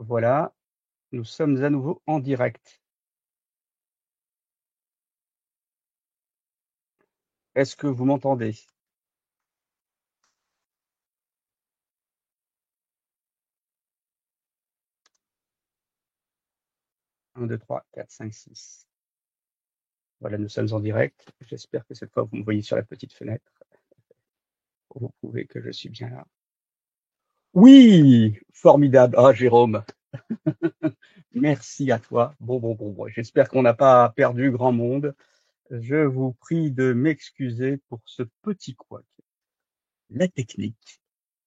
Voilà, nous sommes à nouveau en direct. Est-ce que vous m'entendez? 1, 2, 3, 4, 5, 6. Voilà, nous sommes en direct. J'espère que cette fois, vous me voyez sur la petite fenêtre pour vous prouver que je suis bien là. Oui, formidable. Ah, Jérôme, merci à toi. Bon. J'espère qu'on n'a pas perdu grand monde. Je vous prie de m'excuser pour ce petit couac. La technique.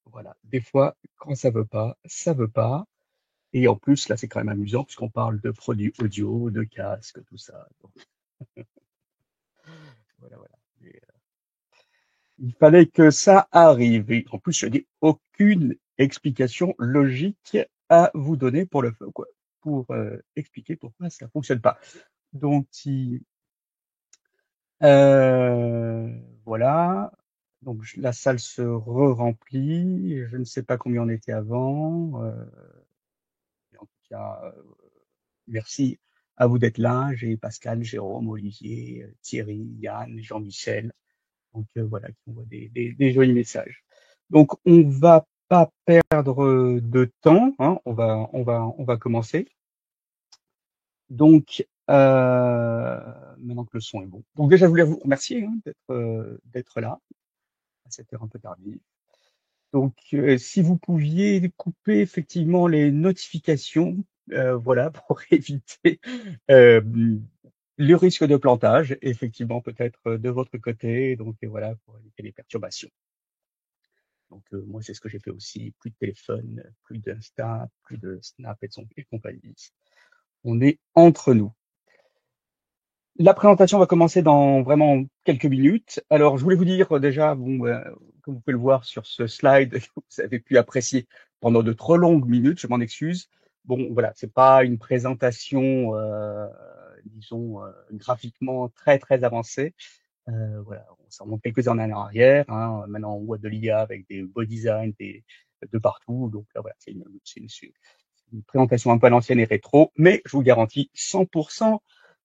Voilà. Des fois, quand ça veut pas, ça veut pas. Et en plus, là, c'est quand même amusant puisqu'on parle de produits audio, de casques, tout ça. Donc, voilà. Et, il fallait que ça arrive. Et en plus, je n'ai aucune explication logique à vous donner pour expliquer pourquoi ça fonctionne pas. Donc, euh, voilà. Donc, la salle se re-remplit. Je ne sais pas combien on était avant. En tout cas, merci à vous d'être là. J'ai Pascal, Jérôme, Olivier, Thierry, Yann, Jean-Michel. Donc voilà, qui envoient des jolis messages. Donc on va pas perdre de temps, hein. On va commencer. Donc maintenant que le son est bon. Donc déjà, je voulais vous remercier hein, d'être là à cette heure un peu tardive. Donc, si vous pouviez couper effectivement les notifications, voilà, pour éviter euh, le risque de plantage, effectivement, peut-être de votre côté, donc et voilà, pour éviter les perturbations. Donc, moi, c'est ce que j'ai fait aussi. Plus de téléphone, plus d'Insta, plus de Snap et compagnie. On est entre nous. La présentation va commencer dans vraiment quelques minutes. Alors, je voulais vous dire déjà, bon, comme vous pouvez le voir sur ce slide, que vous avez pu apprécier pendant de trop longues minutes, je m'en excuse. Bon, voilà, c'est pas une présentation, disons, graphiquement très avancée. Voilà, ça remonte quelques années en arrière. Hein. Maintenant, on voit de l'IA avec des beaux designs de partout. Donc là, voilà, c'est une présentation un peu à l'ancienne et rétro, mais je vous garantis 100%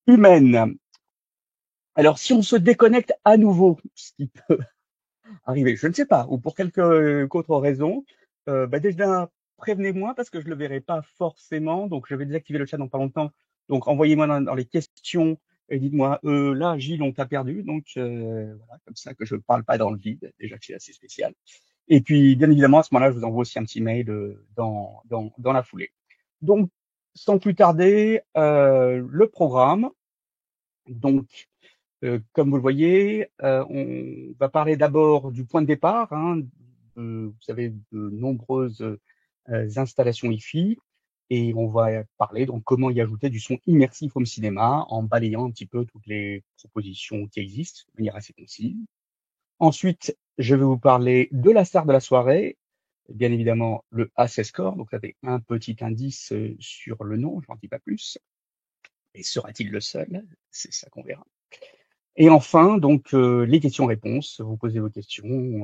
humaine. Alors, si on se déconnecte à nouveau, ce qui peut arriver, je ne sais pas, ou pour quelque autre raison, déjà, prévenez-moi parce que je le verrai pas forcément. Donc, je vais désactiver le chat dans pas longtemps. Donc, envoyez-moi dans les questions et dites-moi, là, Gilles, on t'a perdu. Donc, voilà, comme ça que je ne parle pas dans le vide. Déjà que c'est assez spécial. Et puis, bien évidemment, à ce moment-là, je vous envoie aussi un petit mail dans la foulée. Donc, sans plus tarder, le programme. Donc, comme vous le voyez, on va parler d'abord du point de départ. Hein, vous savez, de nombreuses installations Wi-Fi. Et on va parler donc comment y ajouter du son immersif home cinéma en balayant un petit peu toutes les propositions qui existent de manière assez concise. Ensuite, je vais vous parler de la star de la soirée, bien évidemment le Access Core. Donc, vous avez un petit indice sur le nom, je n'en dis pas plus. Et sera-t-il le seul? C'est ça qu'on verra. Et enfin, donc, les questions-réponses. Vous posez vos questions.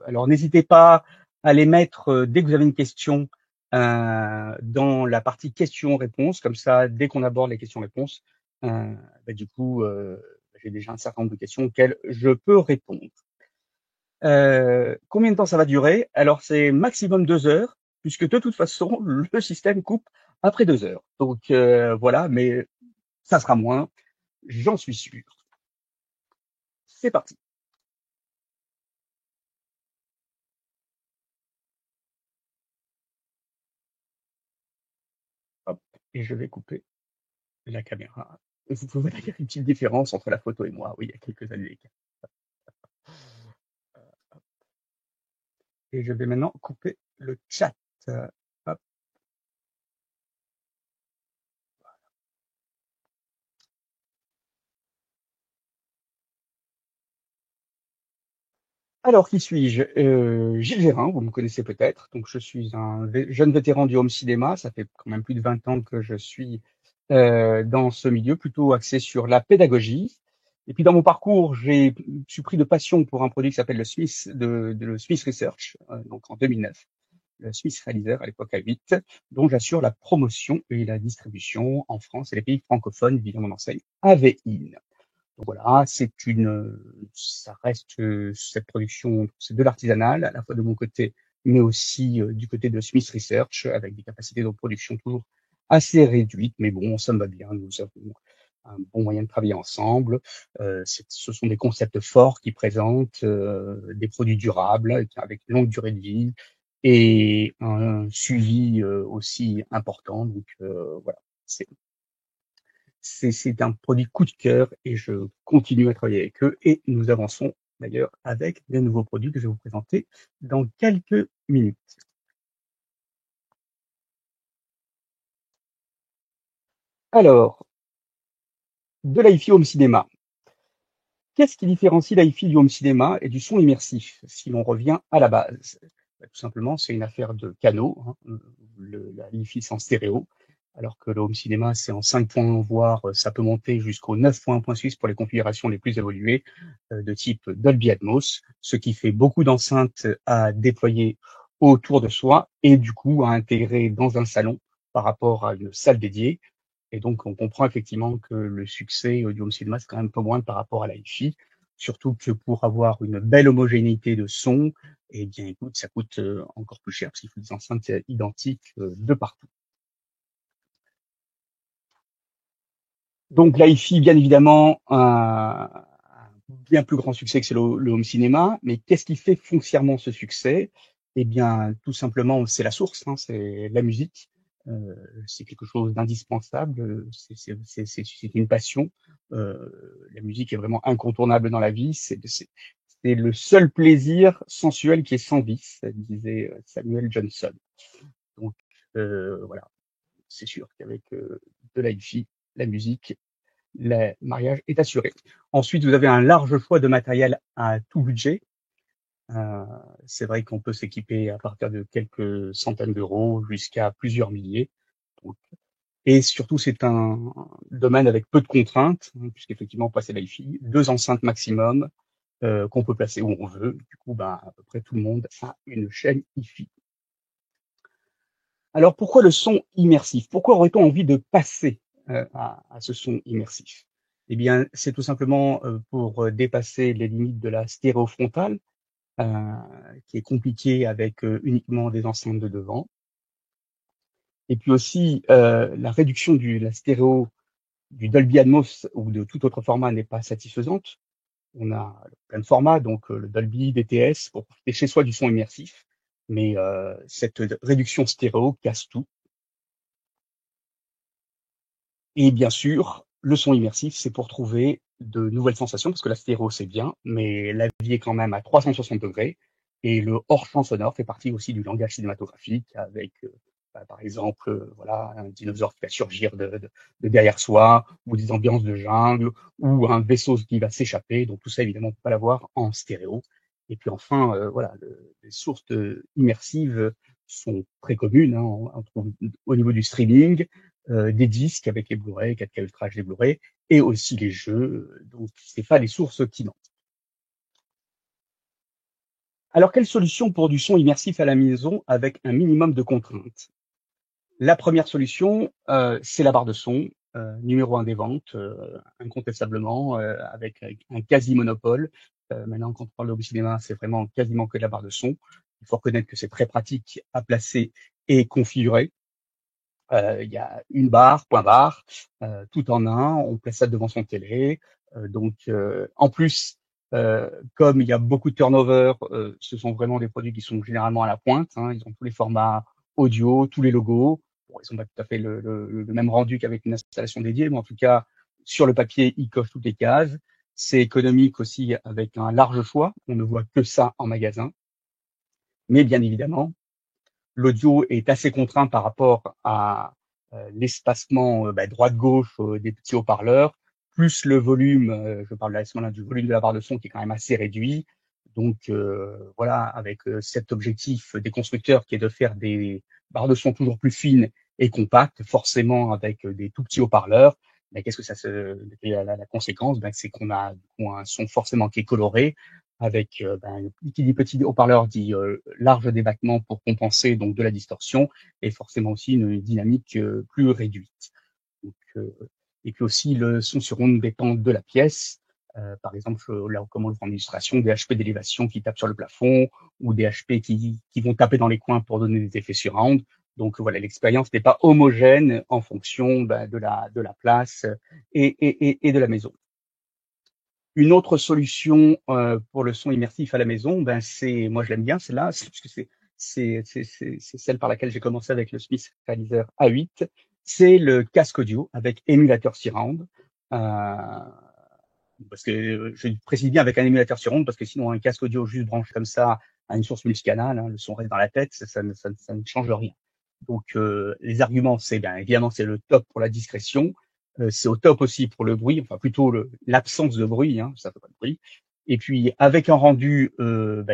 Alors, n'hésitez pas à les mettre dès que vous avez une question dans la partie questions-réponses. Comme ça, dès qu'on aborde les questions-réponses, du coup, j'ai déjà un certain nombre de questions auxquelles je peux répondre. Combien de temps ça va durer? Alors, c'est maximum 2 heures, puisque de toute façon, le système coupe après 2 heures. Donc, voilà, mais ça sera moins, j'en suis sûr. C'est parti. Hop, et je vais couper la caméra. Vous pouvez voir qu'il y a une petite différence entre la photo et moi. Oui, il y a quelques années d'écart. Et je vais maintenant couper le chat. Hop. Alors, qui suis-je? Gilles Gérin, vous me connaissez peut-être. Donc, je suis un jeune vétéran du home cinéma. Ça fait quand même plus de 20 ans que je suis dans ce milieu, plutôt axé sur la pédagogie. Et puis, dans mon parcours, je suis pris de passion pour un produit qui s'appelle le Smith Research, donc en 2009. le Smith Realizer à l'époque A8, dont j'assure la promotion et la distribution en France et les pays francophones via mon enseigne AVIN. Donc voilà, ça reste cette production, c'est de l'artisanal, à la fois de mon côté, mais aussi du côté de Smith Research, avec des capacités de production toujours assez réduites, mais bon, ça me va bien, nous avons un bon moyen de travailler ensemble. Ce sont des concepts forts qui présentent des produits durables, avec une longue durée de vie, et un suivi aussi important. Donc voilà, c'est un produit coup de cœur et je continue à travailler avec eux et nous avançons d'ailleurs avec des nouveaux produits que je vais vous présenter dans quelques minutes. Alors, de l'hi-fi home cinéma. Qu'est-ce qui différencie l'hi-fi du home cinéma et du son immersif, si l'on revient à la base? Tout simplement, c'est une affaire de canaux, hein. La hi-fi, c'est en stéréo, alors que le home cinéma, c'est en 5 points, voire ça peut monter jusqu'aux 9 points suisse pour les configurations les plus évoluées, de type Dolby Atmos, ce qui fait beaucoup d'enceintes à déployer autour de soi et du coup à intégrer dans un salon par rapport à une salle dédiée. Et donc, on comprend effectivement que le succès du home cinéma, c'est quand même un peu moins par rapport à la hi-fi. Surtout que pour avoir une belle homogénéité de son, eh bien, écoute, ça coûte encore plus cher parce qu'il faut des enceintes identiques de partout. Donc, la hi-fi, bien évidemment, un bien plus grand succès que c'est le home cinéma. Mais qu'est-ce qui fait foncièrement ce succès? Eh bien, tout simplement, c'est la source, hein, c'est la musique. Euh, c'est quelque chose d'indispensable. C'est une passion. La musique est vraiment incontournable dans la vie. C'est le seul plaisir sensuel qui est sans vice, disait Samuel Johnson. Donc voilà, c'est sûr qu'avec de la hi-fi, la musique, le mariage est assuré. Ensuite, vous avez un large choix de matériel à tout budget. Euh, c'est vrai qu'on peut s'équiper à partir de quelques centaines d'euros jusqu'à plusieurs milliers. Donc, et surtout, c'est un domaine avec peu de contraintes, hein, puisqu'effectivement, passer l'hi-fi, 2 enceintes maximum qu'on peut placer où on veut. Du coup, ben, à peu près tout le monde a une chaîne hi-fi. Alors, pourquoi le son immersif? Pourquoi aurait-on envie de passer à ce son immersif? Eh bien, c'est tout simplement pour dépasser les limites de la stéréo frontale, qui est compliquée avec uniquement des enceintes de devant. Et puis aussi, la réduction de la stéréo du Dolby Atmos ou de tout autre format n'est pas satisfaisante. On a plein de formats, donc le Dolby, DTS, pour profiter chez soi du son immersif. Mais cette réduction stéréo casse tout. Et bien sûr, le son immersif, c'est pour trouver de nouvelles sensations, parce que la stéréo, c'est bien, mais la vie est quand même à 360 degrés. Et le hors-champ sonore fait partie aussi du langage cinématographique, avec, par exemple, voilà, un dinosaure qui va surgir de derrière soi, ou des ambiances de jungle, ou un vaisseau qui va s'échapper. Donc tout ça, évidemment, on ne peut pas l'avoir en stéréo. Et puis enfin, voilà, les sources immersives sont très communes, hein, on trouve au niveau du streaming, des disques avec les Blu-ray, 4K Ultra HD Blu-ray, et aussi les jeux. Donc, c'est pas les sources qui manquent. Alors, quelle solution pour du son immersif à la maison avec un minimum de contraintes? La première solution, c'est la barre de son, numéro 1 des ventes, incontestablement, avec un quasi-monopole. Maintenant, quand on parle de cinéma, c'est vraiment quasiment que de la barre de son. Il faut reconnaître que c'est très pratique à placer et configurer. Il y a une barre, point barre, tout en un. On place ça devant son télé. En plus, comme il y a beaucoup de turnover, ce sont vraiment des produits qui sont généralement à la pointe, hein. Ils ont tous les formats audio, tous les logos. Bon, ils sont pas tout à fait le même rendu qu'avec une installation dédiée, mais en tout cas, sur le papier, ils cochent toutes les cases. C'est économique aussi avec un large choix. On ne voit que ça en magasin. Mais bien évidemment, l'audio est assez contraint par rapport à l'espacement droite-gauche des petits haut-parleurs, plus le volume, je parle là du volume de la barre de son qui est quand même assez réduit. Donc voilà, avec cet objectif des constructeurs qui est de faire des barres de son toujours plus fines et compactes, forcément avec des tout petits haut-parleurs. Mais qu'est-ce que ça se, la conséquence, c'est qu'on a un son forcément qui est coloré, avec qui dit petit haut-parleur dit large débattement pour compenser donc de la distorsion et forcément aussi une dynamique plus réduite. Donc, et puis aussi le son sur onde dépend de la pièce. Par exemple, là on commence en illustration des HP d'élévation qui tapent sur le plafond ou des HP qui vont taper dans les coins pour donner des effets surround. Donc voilà, l'expérience n'est pas homogène en fonction de la place et de la maison. Une autre solution pour le son immersif à la maison, c'est, moi je l'aime bien, c'est là, parce que c'est celle par laquelle j'ai commencé avec le Smith Realizer A8, c'est le casque audio avec émulateur surround. Parce que je précise bien avec un émulateur surround, parce que sinon un casque audio juste branché comme ça à une source multicanal, hein, le son reste dans la tête, ça ne change rien. Donc les arguments, c'est bien évidemment c'est le top pour la discrétion, c'est au top aussi pour le bruit, enfin plutôt l'absence de bruit, hein, ça fait pas de bruit. Et puis avec un rendu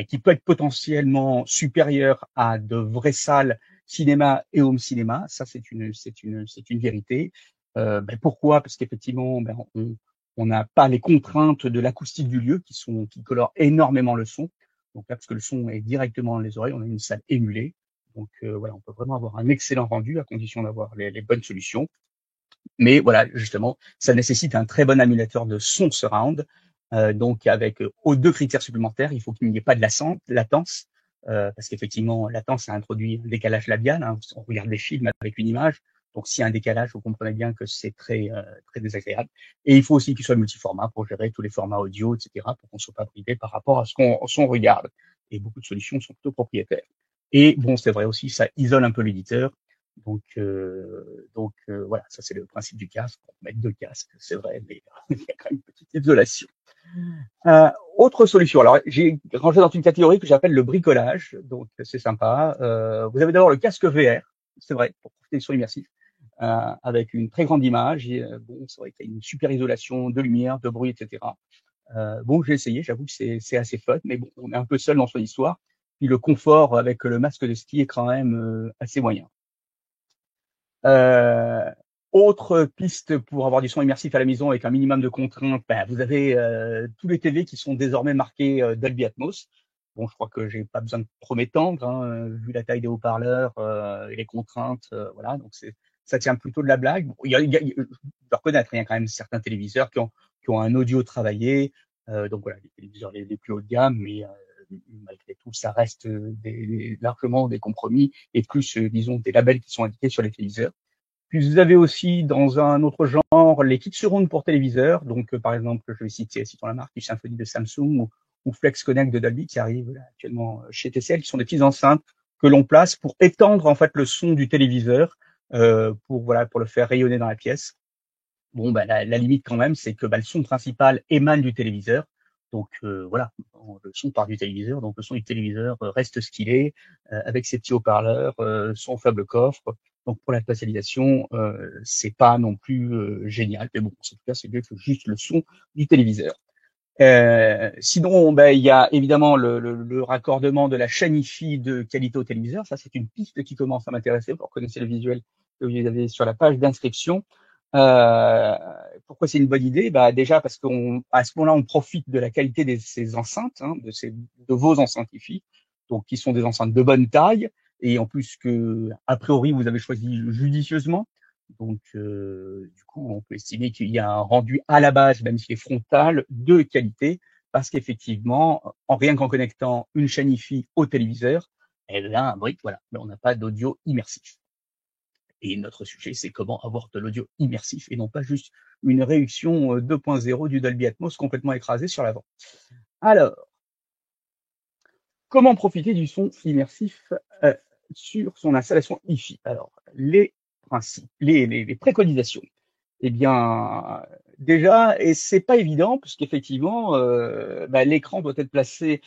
qui peut être potentiellement supérieur à de vraies salles cinéma et home cinéma, ça c'est une vérité. Pourquoi? Parce qu'effectivement, on n'a pas les contraintes de l'acoustique du lieu qui colorent énormément le son. Donc là, parce que le son est directement dans les oreilles, on a une salle émulée. Donc voilà, on peut vraiment avoir un excellent rendu à condition d'avoir les bonnes solutions. Mais voilà, justement, ça nécessite un très bon émulateur de son surround. Donc avec aux deux critères supplémentaires, il faut qu'il n'y ait pas de latence, parce qu'effectivement, latence, ça introduit un décalage labial. Hein, on regarde des films avec une image, donc s'il y a un décalage, vous comprenez bien que c'est très désagréable. Et il faut aussi qu'il soit multiformat pour gérer tous les formats audio, etc., pour qu'on ne soit pas bridé par rapport à ce qu'on regarde. Et beaucoup de solutions sont plutôt propriétaires. Et bon, c'est vrai aussi, ça isole un peu l'éditeur. Donc voilà, ça c'est le principe du casque. On peut mettre deux casques, c'est vrai, mais il y a quand même une petite isolation. Autre solution. Alors j'ai rangé dans une catégorie que j'appelle le bricolage, donc c'est sympa. Vous avez d'abord le casque VR, c'est vrai, pour profiter du son immersif, avec une très grande image. Et, bon, c'est vrai qu'il y a une super isolation de lumière, de bruit, etc. Bon, j'ai essayé, j'avoue que c'est assez fun, mais bon, on est un peu seul dans son histoire. Puis le confort avec le masque de ski est quand même assez moyen. Euh, Autre piste pour avoir du son immersif à la maison avec un minimum de contraintes, vous avez tous les TV qui sont désormais marqués Dolby Atmos. Bon, je crois que j'ai pas besoin de trop m'étendre, hein, vu la taille des haut-parleurs et les contraintes, voilà. Donc ça tient plutôt de la blague. Bon, je dois reconnaître, il y a quand même certains téléviseurs qui ont un audio travaillé, donc voilà, les téléviseurs les plus haut de gamme, mais malgré tout, ça reste largement des compromis et plus, disons, des labels qui sont indiqués sur les téléviseurs. Puis vous avez aussi dans un autre genre les kits surround pour téléviseurs. Donc par exemple, je vais citons la marque du Symfony de Samsung ou Flex Connect de Dolby qui arrive là, actuellement chez TCL, qui sont des petites enceintes que l'on place pour étendre en fait le son du téléviseur pour le faire rayonner dans la pièce. Bon, la limite quand même, c'est que le son principal émane du téléviseur. Donc voilà, le son part du téléviseur, donc le son du téléviseur reste ce qu'il est, avec ses petits haut-parleurs, son faible coffre. Donc pour la spatialisation, c'est pas non plus génial, mais bon, en tout cas, c'est mieux que juste le son du téléviseur. Sinon, il y a évidemment le raccordement de la chaîne Hi-Fi de qualité au téléviseur. Ça, c'est une piste qui commence à m'intéresser. Pour connaître le visuel que vous avez sur la page d'inscription. Euh, Pourquoi c'est une bonne idée? Déjà parce qu'à ce moment-là, on profite de la qualité de ces enceintes, hein, de vos enceintes Hi-Fi, donc qui sont des enceintes de bonne taille, et en plus que a priori vous avez choisi judicieusement. Donc, du coup, on peut estimer qu'il y a un rendu à la base, même s'il est frontal, de qualité, parce qu'effectivement, en rien qu'en connectant une chaîne Hi-Fi au téléviseur, eh bien, oui, voilà, mais on n'a pas d'audio immersif. Et notre sujet, c'est comment avoir de l'audio immersif et non pas juste une réduction 2.0 du Dolby Atmos complètement écrasé sur l'avant. Alors, comment profiter du son immersif sur son installation Hi-Fi? Alors, les principes, les préconisations. Eh bien, déjà, et c'est pas évident, puisqu'effectivement, l'écran doit être placé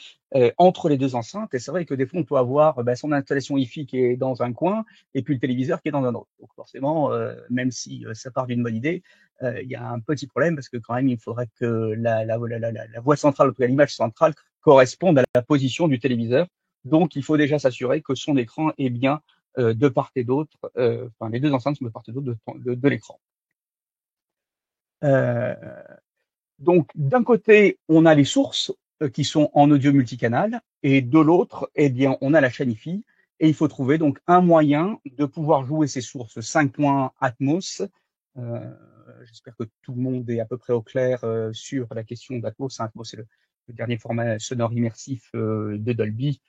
entre les deux enceintes. Et c'est vrai que des fois, on peut avoir son installation Hi-Fi qui est dans un coin et puis le téléviseur qui est dans un autre. Donc forcément, même si ça part d'une bonne idée, il y a un petit problème parce que quand même, il faudrait que la voie centrale, ou l'image centrale, corresponde à la position du téléviseur. Donc, il faut déjà s'assurer que son écran est bien de part et d'autre, les deux enceintes sont de part et d'autre de l'écran. Donc, d'un côté, on a les sources qui sont en audio multicanal, et de l'autre, eh bien, on a la chaîne IFI, et il faut trouver donc un moyen de pouvoir jouer ces sources 5.1 Atmos. J'espère que tout le monde est à peu près au clair sur la question d'Atmos. Atmos, c'est le dernier format sonore immersif de Dolby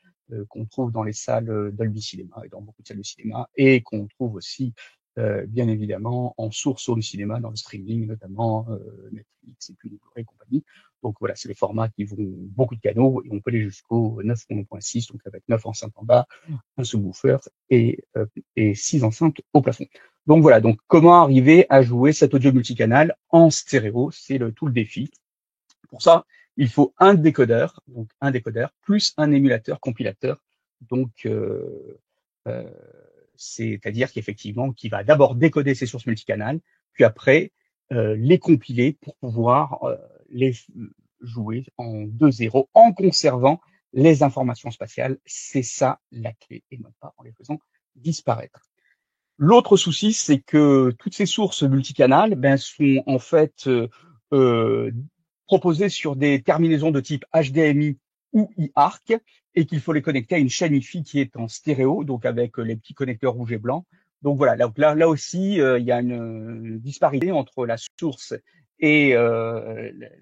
qu'on trouve dans les salles Dolby Cinema et dans beaucoup de salles de cinéma, et qu'on trouve aussi bien évidemment en source home cinéma dans le streaming, notamment Netflix et puis les Blu-ray et compagnie. Donc voilà, c'est les formats qui vont beaucoup de canaux, et on peut aller jusqu'au 9.6, donc avec 9 enceintes en bas, un subwoofer et 6 enceintes au plafond. Donc voilà, donc comment arriver à jouer cet audio multicanal en stéréo, c'est tout le défi. Pour ça, il faut un décodeur, donc un décodeur plus un émulateur compilateur. Donc c'est-à-dire qu'effectivement, qui va d'abord décoder ces sources multicanales, puis après les compiler pour pouvoir les jouer en 2.0 en conservant les informations spatiales. C'est ça la clé, et non pas en les faisant disparaître. L'autre souci, c'est que toutes ces sources multicanales sont en fait euh, proposées sur des terminaisons de type HDMI ou iArc, et qu'il faut les connecter à une chaîne IFI qui est en stéréo, donc avec les petits connecteurs rouge et blanc. Donc voilà, là aussi, il y a une disparité entre la source et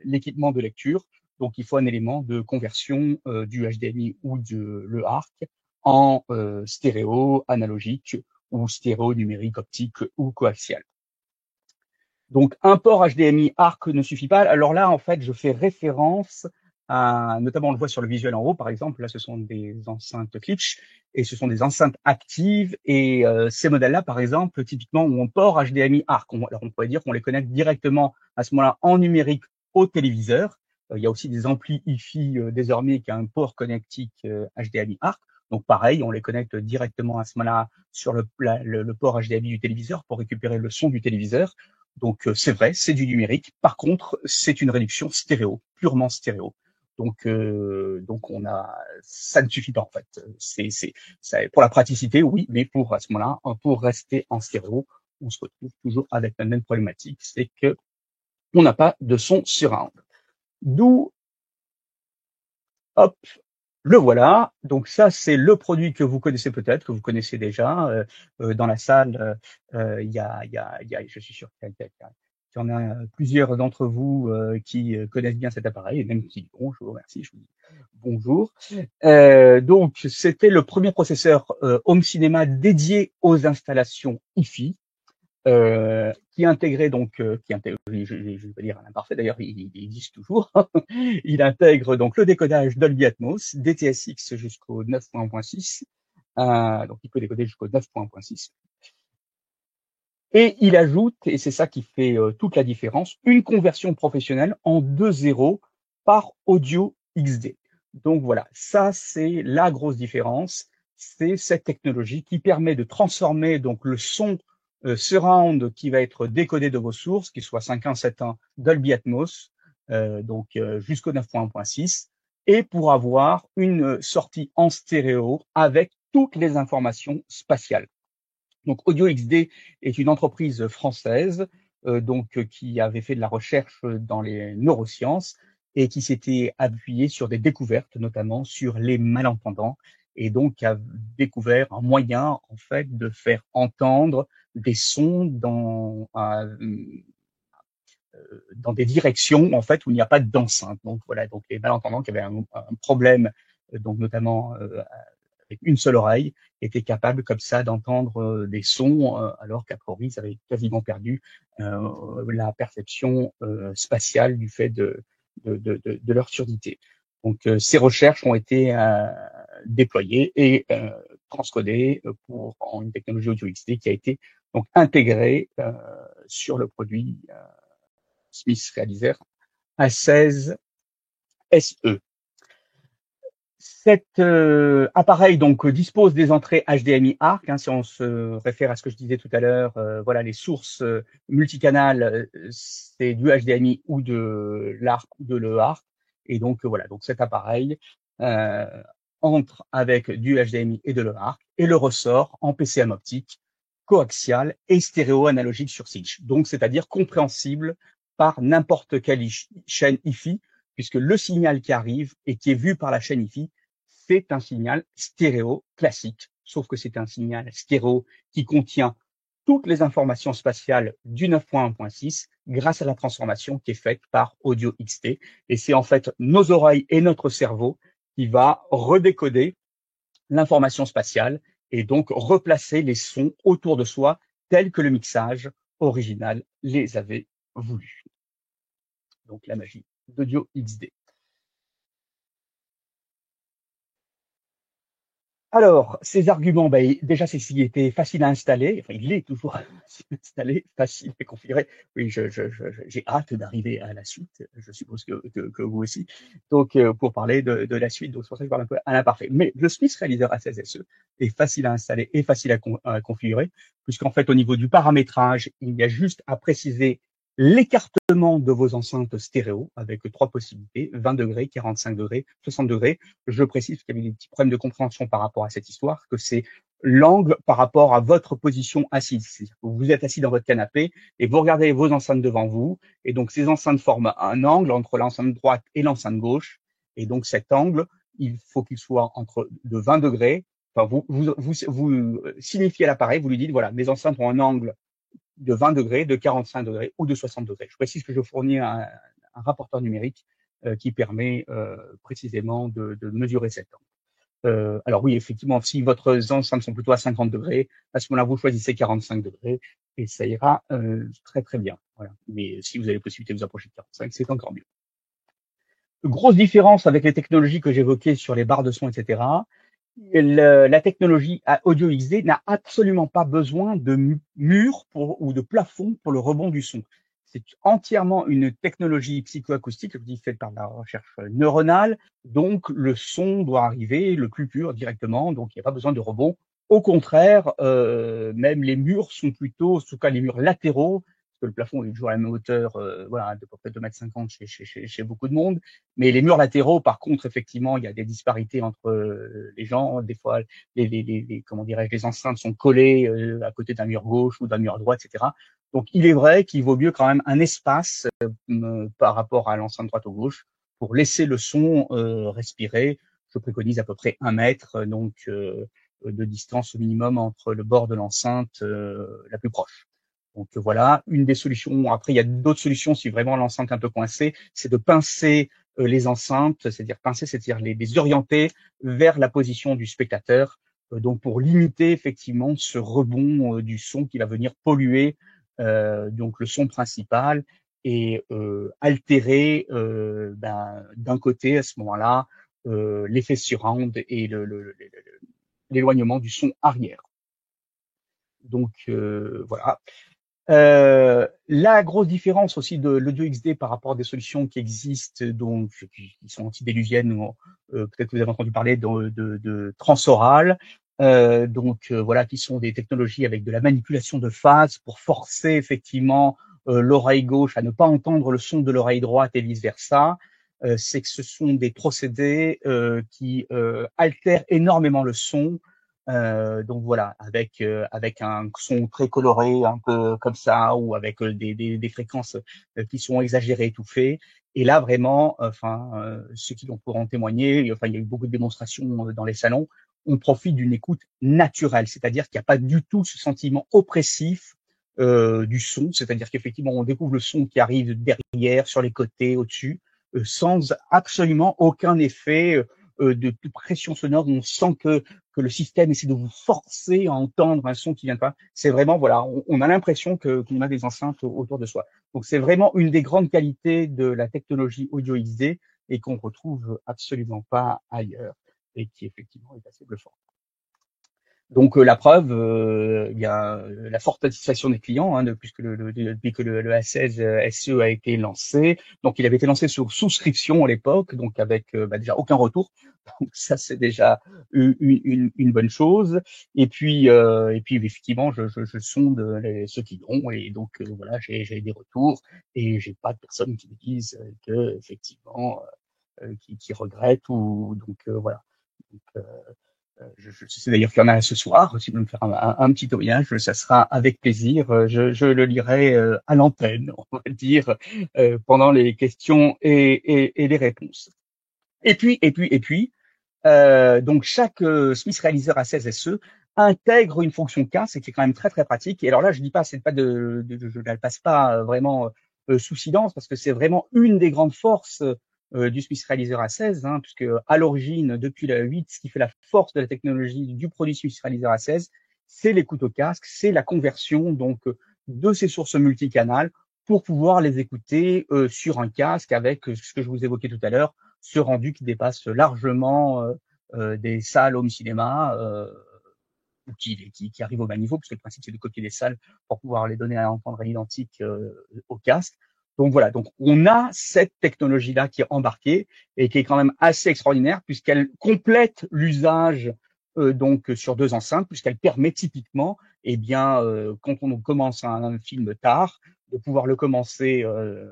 l'équipement de lecture. Donc il faut un élément de conversion du HDMI ou de l'EARC en stéréo analogique ou stéréo numérique, optique ou coaxial. Donc, un port HDMI ARC ne suffit pas. Alors là, en fait, je fais référence à, notamment on le voit sur le visuel en haut, par exemple, là, ce sont des enceintes Klipsch, et ce sont des enceintes actives, et ces modèles-là, par exemple, typiquement, ont un port HDMI ARC. Alors, on pourrait dire qu'on les connecte directement à ce moment-là en numérique au téléviseur. Il y a aussi des amplis IFI désormais qui ont un port connectique HDMI ARC. Donc pareil, on les connecte directement à ce moment-là sur le port HDMI du téléviseur pour récupérer le son du téléviseur. Donc c'est vrai, c'est du numérique. Par contre, c'est une réduction stéréo, purement stéréo. Donc ça ne suffit pas en fait. Ça, pour la praticité, oui, mais pour à ce moment-là, pour rester en stéréo, on se retrouve toujours avec la même problématique, c'est que on n'a pas de son surround. D'où, hop, le voilà. Donc ça, c'est le produit que vous connaissez peut-être, que vous connaissez déjà. Dans la salle, je suis sûr qu'il y en a plusieurs d'entre vous qui connaissent bien cet appareil, et même qui, bonjour, merci, je vous dis bonjour. Donc, c'était le premier processeur home cinéma dédié aux installations IFI. Qui intégrait donc, je vais pas dire un imparfait, d'ailleurs il existe toujours. Il intègre donc le décodage Dolby Atmos, DTSX jusqu'au 9.1.6, donc il peut décoder jusqu'au 9.1.6. Et il ajoute, et c'est ça qui fait toute la différence, une conversion professionnelle en 2.0 par Audio XD. Donc voilà, ça c'est la grosse différence, c'est cette technologie qui permet de transformer donc le son surround qui va être décodé de vos sources, qu'il soit 5.1, 7.1, Dolby Atmos, jusqu'au 9.1.6, et pour avoir une sortie en stéréo avec toutes les informations spatiales. Donc Audio XD est une entreprise française qui avait fait de la recherche dans les neurosciences et qui s'était appuyée sur des découvertes, notamment sur les malentendants, et donc a découvert un moyen en fait de faire entendre des sons dans des directions en fait où il n'y a pas d'enceinte. Donc voilà, donc les malentendants qui avaient un problème, donc notamment avec une seule oreille, étaient capables comme ça d'entendre des sons, alors qu'a priori ils avaient quasiment perdu la perception spatiale du fait de leur surdité. Donc ces recherches ont été déployées et transcodées en une technologie audio XD qui a été donc intégrée sur le produit Smith Realizer A16 SE. Cet appareil donc dispose des entrées HDMI ARC, si on se réfère à ce que je disais tout à l'heure, voilà, les sources multicanales, c'est du HDMI ou de l'ARC ou de l'EARC, et donc voilà, donc cet appareil entre avec du HDMI et de l'EARC et le ressort en PCM optique, coaxial et stéréo analogique sur switch, donc c'est-à-dire compréhensible par n'importe quelle chaîne IFI, puisque le signal qui arrive et qui est vu par la chaîne IFI, c'est un signal stéréo classique, sauf que c'est un signal stéréo qui contient toutes les informations spatiales du 9.1.6 grâce à la transformation qui est faite par Audio XT. Et c'est en fait nos oreilles et notre cerveau qui va redécoder l'information spatiale et donc replacer les sons autour de soi tels que le mixage original les avait voulu. Donc la magie d'Audio XD. Alors, ces arguments, déjà, c'est s'il était facile à installer. Enfin, il est toujours facile à installer, facile à configurer. Oui, j'ai hâte d'arriver à la suite. Je suppose que vous aussi. Donc, pour parler de la suite, donc c'est pour ça que je parle un peu à l'imparfait. Mais le Smith Realizer A16SE est facile à installer et facile à configurer, puisqu'en fait, au niveau du paramétrage, il y a juste à préciser l'écartement de vos enceintes stéréo avec trois possibilités, 20 degrés, 45 degrés, 60 degrés. Je précise qu'il y avait des petits problèmes de compréhension par rapport à cette histoire, que c'est l'angle par rapport à votre position assise. Vous êtes assis dans votre canapé et vous regardez vos enceintes devant vous, et donc ces enceintes forment un angle entre l'enceinte droite et l'enceinte gauche, et donc cet angle, il faut qu'il soit entre de 20 degrés. Enfin, vous signifiez à l'appareil, vous lui dites, voilà, mes enceintes ont un angle de 20 degrés, de 45 degrés ou de 60 degrés. Je précise que je fournis un rapporteur numérique qui permet précisément de mesurer cet angle. Alors oui, effectivement, si votre enceintes sont plutôt à 50 degrés, à ce moment-là, vous choisissez 45 degrés et ça ira très très bien. Voilà. Mais si vous avez la possibilité de vous approcher de 45, c'est encore mieux. Grosse différence avec les technologies que j'évoquais sur les barres de son, etc. La technologie Audio XD n'a absolument pas besoin de mur ou de plafond pour le rebond du son. C'est entièrement une technologie psychoacoustique faite par la recherche neuronale. Donc, le son doit arriver le plus pur directement. Donc, il n'y a pas besoin de rebond. Au contraire, même les murs sont plutôt, en tout cas les murs latéraux, parce que le plafond est toujours à la même hauteur, voilà, de peu près 2,50 m chez beaucoup de monde. Mais les murs latéraux, par contre, effectivement, il y a des disparités entre les gens. Des fois, comment dirais-je, les enceintes sont collées à côté d'un mur gauche ou d'un mur droit, etc. Donc, il est vrai qu'il vaut mieux quand même un espace par rapport à l'enceinte droite ou gauche pour laisser le son respirer. Je préconise à peu près 1 mètre, donc de distance au minimum entre le bord de l'enceinte la plus proche. Donc voilà, une des solutions. Après, il y a d'autres solutions si vraiment l'enceinte est un peu coincée, c'est de pincer les enceintes, c'est-à-dire pincer, c'est-à-dire les orienter vers la position du spectateur, donc pour limiter effectivement ce rebond du son qui va venir polluer donc le son principal et altérer d'un côté à ce moment-là l'effet surround et l'éloignement du son arrière. Donc voilà. La grosse différence aussi de l'Audio XD par rapport à des solutions qui existent, donc qui sont antidéluviennes, ou peut-être que vous avez entendu parler de transoral, voilà, qui sont des technologies avec de la manipulation de phase pour forcer effectivement l'oreille gauche à ne pas entendre le son de l'oreille droite et vice versa. C'est que ce sont des procédés qui altèrent énormément le son. Donc voilà, avec un son très coloré, un peu comme ça, ou avec des fréquences qui sont exagérées, étouffées. Et là vraiment, enfin, ceux qui pourront témoigner, enfin, il y a eu beaucoup de démonstrations dans les salons. On profite d'une écoute naturelle, c'est-à-dire qu'il n'y a pas du tout ce sentiment oppressif du son, c'est-à-dire qu'effectivement on découvre le son qui arrive derrière, sur les côtés, au-dessus, sans absolument aucun effet de pression sonore où on sent que le système essaie de vous forcer à entendre un son qui vient pas. C'est vraiment, voilà, on a l'impression qu'on a des enceintes autour de soi. Donc c'est vraiment une des grandes qualités de la technologie audio XD et qu'on retrouve absolument pas ailleurs et qui effectivement est assez bluffant. Donc la preuve, il y a la forte satisfaction des clients depuis que le A16 SE a été lancé. Donc il avait été lancé sur souscription à l'époque, donc avec déjà aucun retour. Donc ça c'est déjà une bonne chose. Et puis effectivement, je sonde ceux qui l'ont et donc voilà, j'ai des retours et j'ai pas de personnes qui me disent que effectivement qui regrettent ou donc voilà. Donc, Je sais d'ailleurs qu'il y en a ce soir. Si vous voulez me faire un petit voyage, ça sera avec plaisir. Je le lirai à l'antenne, on va dire, pendant les questions et les réponses. Et puis, donc chaque Smith Realizer A16 SE intègre une fonction CAS, et qui est quand même très très pratique. Et alors là, je dis pas, c'est pas je ne la passe pas vraiment sous silence, parce que c'est vraiment une des grandes forces du Smith Realizer A16, hein, puisque à l'origine, depuis la 8, ce qui fait la force de la technologie du produit Smith Realizer A16, c'est les couteaux casques, c'est la conversion donc de ces sources multicanales pour pouvoir les écouter sur un casque avec ce que je vous évoquais tout à l'heure, ce rendu qui dépasse largement des salles home cinéma, ou qui arrive au bas niveau, puisque le principe c'est de copier des salles pour pouvoir les donner à entendre à l'identique au casque. Donc voilà, donc on a cette technologie-là qui est embarquée et qui est quand même assez extraordinaire, puisqu'elle complète l'usage donc sur deux enceintes, puisqu'elle permet typiquement, eh bien, quand on commence un film tard, de pouvoir le commencer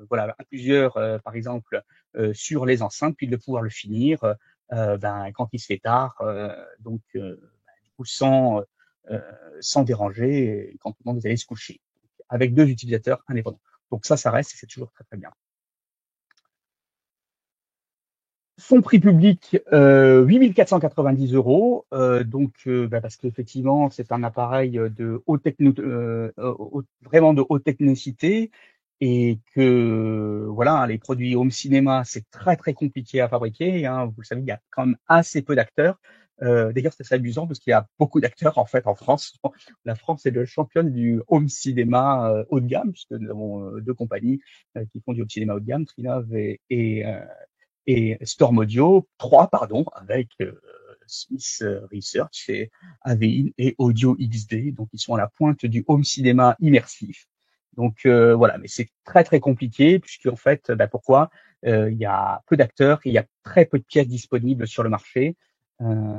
voilà, à plusieurs, par exemple, sur les enceintes, puis de pouvoir le finir ben, quand il se fait tard, donc du coup, sans déranger quand tout le monde est allé se coucher, avec deux utilisateurs indépendants. Donc ça reste et c'est toujours très très bien. Son prix public, 8 490 €, donc bah, parce qu'effectivement, c'est un appareil de vraiment de haute technicité, et que voilà, les produits home cinéma, c'est très très compliqué à fabriquer, hein. Vous le savez, il y a quand même assez peu d'acteurs. D'ailleurs, c'est assez amusant parce qu'il y a beaucoup d'acteurs en fait en France. La France est le championne du home cinéma haut de gamme, puisque nous avons deux compagnies qui font du home cinéma haut de gamme, Trinov et Storm Audio, 3 pardon, avec Smith Research et AVIN et Audio XD. Donc ils sont à la pointe du home cinéma immersif. Donc voilà, mais c'est très très compliqué, puisqu'en fait, bah, pourquoi il y a peu d'acteurs et il y a très peu de pièces disponibles sur le marché. Euh,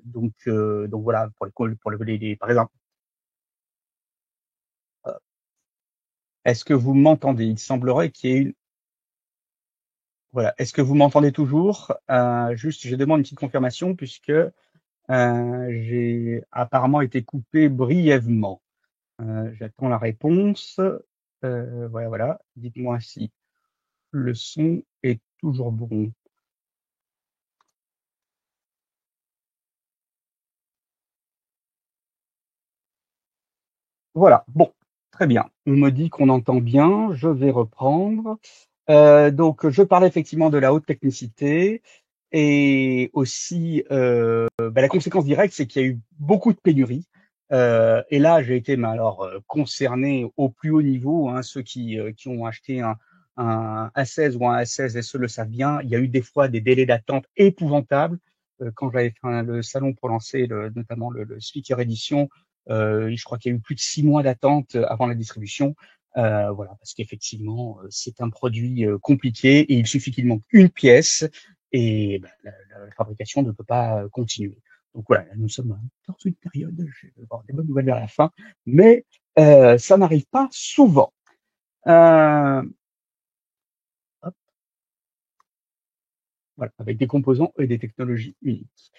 donc voilà, par exemple, euh, est-ce que vous m'entendez? Il semblerait qu'il y ait une voilà. Est-ce que vous m'entendez toujours? Juste, je demande une petite confirmation, puisque j'ai apparemment été coupé brièvement. J'attends la réponse. Voilà, voilà. Dites-moi si le son est toujours bon. Voilà. Bon, très bien. On me dit qu'on entend bien. Je vais reprendre. Donc, je parlais effectivement de la haute technicité, et aussi bah, la conséquence directe, c'est qu'il y a eu beaucoup de pénuries. Et là, j'ai été mais alors concerné au plus haut niveau, hein, ceux qui ont acheté un A16 ou un A16 SE le savent bien. Il y a eu des fois des délais d'attente épouvantables. Quand j'avais fait le salon pour lancer notamment le Speaker Edition, je crois qu'il y a eu plus de 6 mois d'attente avant la distribution. Voilà, parce qu'effectivement, c'est un produit compliqué et il suffit qu'il manque une pièce, et ben, la fabrication ne peut pas continuer. Donc voilà, nous sommes dans une période, je vais avoir des bonnes nouvelles vers la fin, mais ça n'arrive pas souvent. Euh, hop, voilà, avec des composants et des technologies uniques.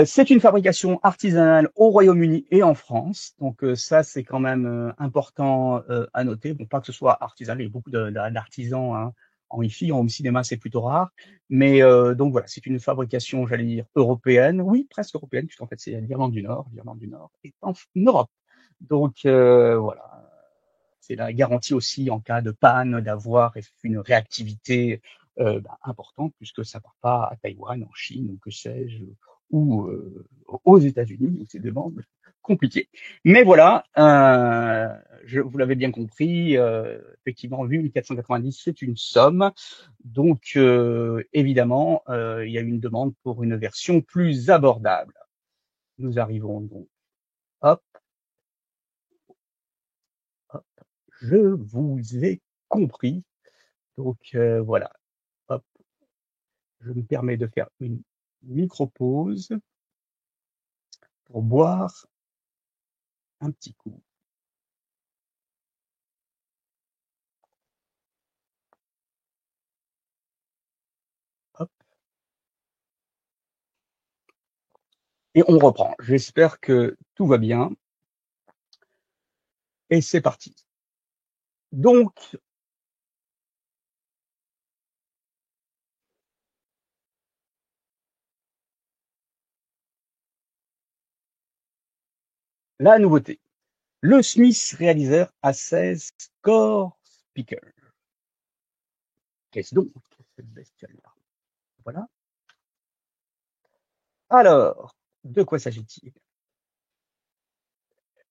C'est une fabrication artisanale au Royaume-Uni et en France, donc ça c'est quand même important à noter. Bon, pas que ce soit artisanal, il y a beaucoup d'artisans hein, en hi-fi, en home cinéma c'est plutôt rare, mais donc voilà, c'est une fabrication, j'allais dire européenne, oui presque européenne, puisqu'en fait c'est l'Irlande du Nord. L'Irlande du Nord est en Europe, donc voilà. C'est la garantie aussi en cas de panne d'avoir une réactivité importante, puisque ça part pas à Taïwan, en Chine, ou que sais-je, ou aux États-Unis, où c'est des bandes compliquées. Mais voilà, vous l'avez bien compris, effectivement, 8 490, c'est une somme. Donc, évidemment, il y a une demande pour une version plus abordable. Nous arrivons donc, hop, hop, je vous ai compris. Donc voilà, hop, je me permets de faire une micro-pause pour boire un petit coup. Hop. Et on reprend. J'espère que tout va bien. Et c'est parti. Donc, la nouveauté. Le Smith Realizer A16 Core Speaker. Qu'est-ce donc cette bestiole-là? Voilà. Alors, de quoi s'agit-il?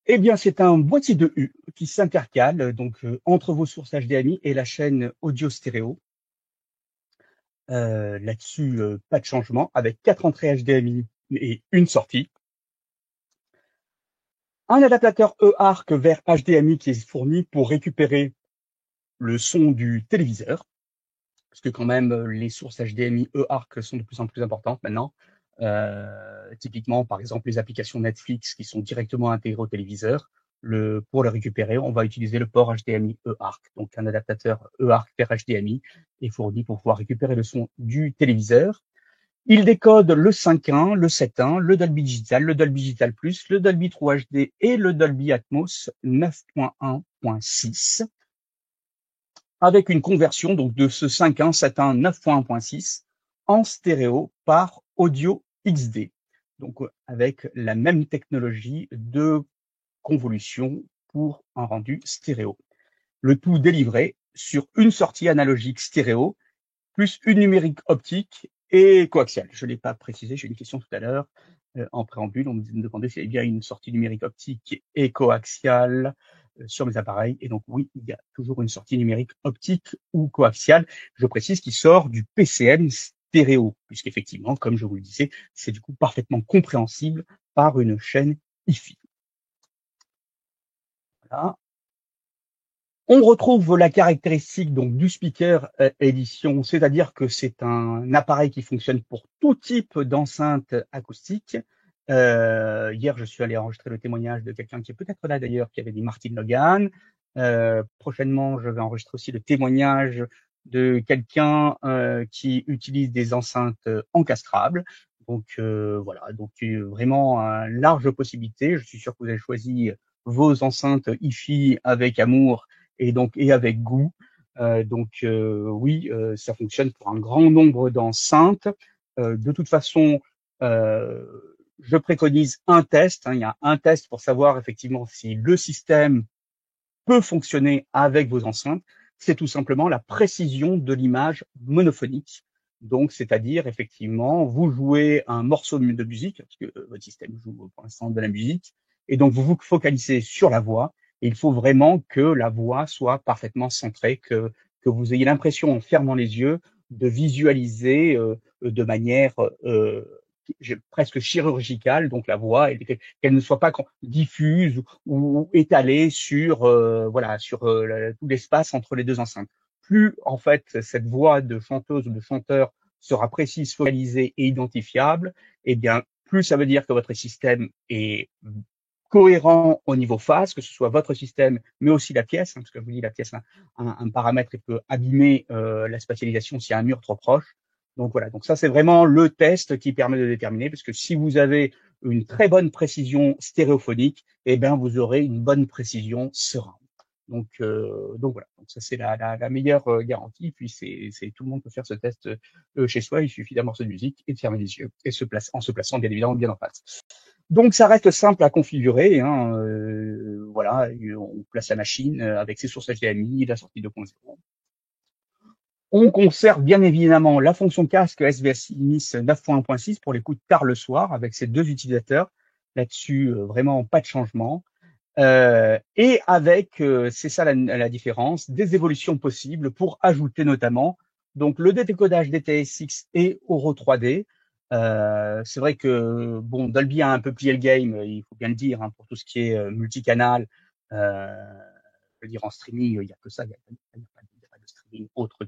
Eh bien, c'est un boîtier de U qui s'intercale donc entre vos sources HDMI et la chaîne audio stéréo. Là-dessus, pas de changement, avec 4 entrées HDMI et une sortie. Un adaptateur E-Arc vers HDMI qui est fourni pour récupérer le son du téléviseur, parce que quand même les sources HDMI E-Arc sont de plus en plus importantes maintenant. Typiquement, par exemple, les applications Netflix qui sont directement intégrées au téléviseur. Pour le récupérer, on va utiliser le port HDMI E-Arc. Donc, un adaptateur E-Arc vers HDMI est fourni pour pouvoir récupérer le son du téléviseur. Il décode le 5.1, le 7.1, le Dolby Digital, le Dolby Digital Plus, le Dolby True HD et le Dolby Atmos 9.1.6 avec une conversion donc de ce 5.1, 7.1, 9.1.6 en stéréo par Audio XD. Donc avec la même technologie de convolution pour un rendu stéréo. Le tout délivré sur une sortie analogique stéréo plus une numérique optique et coaxiale. Je ne l'ai pas précisé, j'ai une question tout à l'heure en préambule. On me demandait s'il y avait bien une sortie numérique optique et coaxiale sur mes appareils. Et donc oui, il y a toujours une sortie numérique optique ou coaxiale. Je précise qu'il sort du PCM stéréo, puisqu'effectivement, comme je vous le disais, c'est du coup parfaitement compréhensible par une chaîne hi-fi. Voilà. On retrouve la caractéristique donc du speaker édition, c'est-à-dire que c'est un appareil qui fonctionne pour tout type d'enceinte acoustique. Hier, je suis allé enregistrer le témoignage de quelqu'un qui est peut-être là d'ailleurs, qui avait dit Martin Logan. Prochainement, je vais enregistrer aussi le témoignage de quelqu'un qui utilise des enceintes encastrables. Donc voilà, donc vraiment une large possibilité. Je suis sûr que vous avez choisi vos enceintes hi-fi avec amour et avec goût. Oui, ça fonctionne pour un grand nombre d'enceintes. De toute façon, je préconise un test. Il y a un test pour savoir effectivement si le système peut fonctionner avec vos enceintes. C'est tout simplement la précision de l'image monophonique. Donc, c'est-à-dire effectivement, vous jouez un morceau de musique, parce que votre système joue pour l'instant de la musique, et donc vous vous focalisez sur la voix. Et il faut vraiment que la voix soit parfaitement centrée, que vous ayez l'impression, en fermant les yeux, de visualiser de manière presque chirurgicale, donc la voix, qu'elle ne soit pas diffuse ou étalée sur voilà sur tout l'espace entre les deux enceintes. Plus en fait cette voix de chanteuse ou de chanteur sera précise, focalisée et identifiable, et bien plus ça veut dire que votre système est cohérent au niveau phase, que ce soit votre système, mais aussi la pièce, parce que je vous dis la pièce, un paramètre il peut abîmer la spatialisation s'il y a un mur trop proche. Donc voilà, donc ça c'est vraiment le test qui permet de déterminer, parce que si vous avez une très bonne précision stéréophonique, eh bien vous aurez une bonne précision surround. Donc voilà, donc ça c'est la meilleure garantie. Puis c'est tout le monde peut faire ce test chez soi. Il suffit d'un morceau de musique et de fermer les yeux et en se plaçant bien évidemment bien en face. Donc ça reste simple à configurer. Voilà, on place la machine avec ses sources HDMI, la sortie 2.0. On conserve bien évidemment la fonction casque SVS IMIS 9.1.6 pour l'écoute tard le soir avec ces deux utilisateurs. Là-dessus, vraiment pas de changement. Et avec, c'est ça la différence, des évolutions possibles pour ajouter notamment donc le décodage DTS:X et Auro 3D. C'est vrai que bon, Dolby a un peu plié le game, il faut bien le dire, pour tout ce qui est multicanal. Je veux dire en streaming, il n'y a que ça, il n'y a pas de streaming autre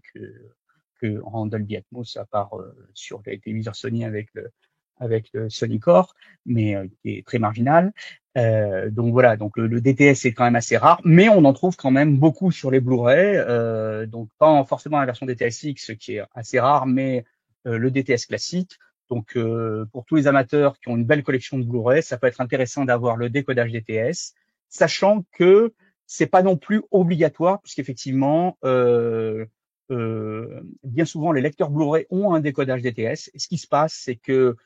que en Dolby Atmos, à part sur les téléviseurs Sony avec le Sony Core, mais qui est très marginal. Donc voilà, donc le DTS est quand même assez rare, mais on en trouve quand même beaucoup sur les Blu-ray, donc pas forcément la version DTS:X qui est assez rare, mais le DTS classique. Donc, pour tous les amateurs qui ont une belle collection de Blu-ray, ça peut être intéressant d'avoir le décodage DTS, sachant que c'est pas non plus obligatoire, puisqu'effectivement, bien souvent, les lecteurs Blu-ray ont un décodage DTS. Et ce qui se passe, c'est que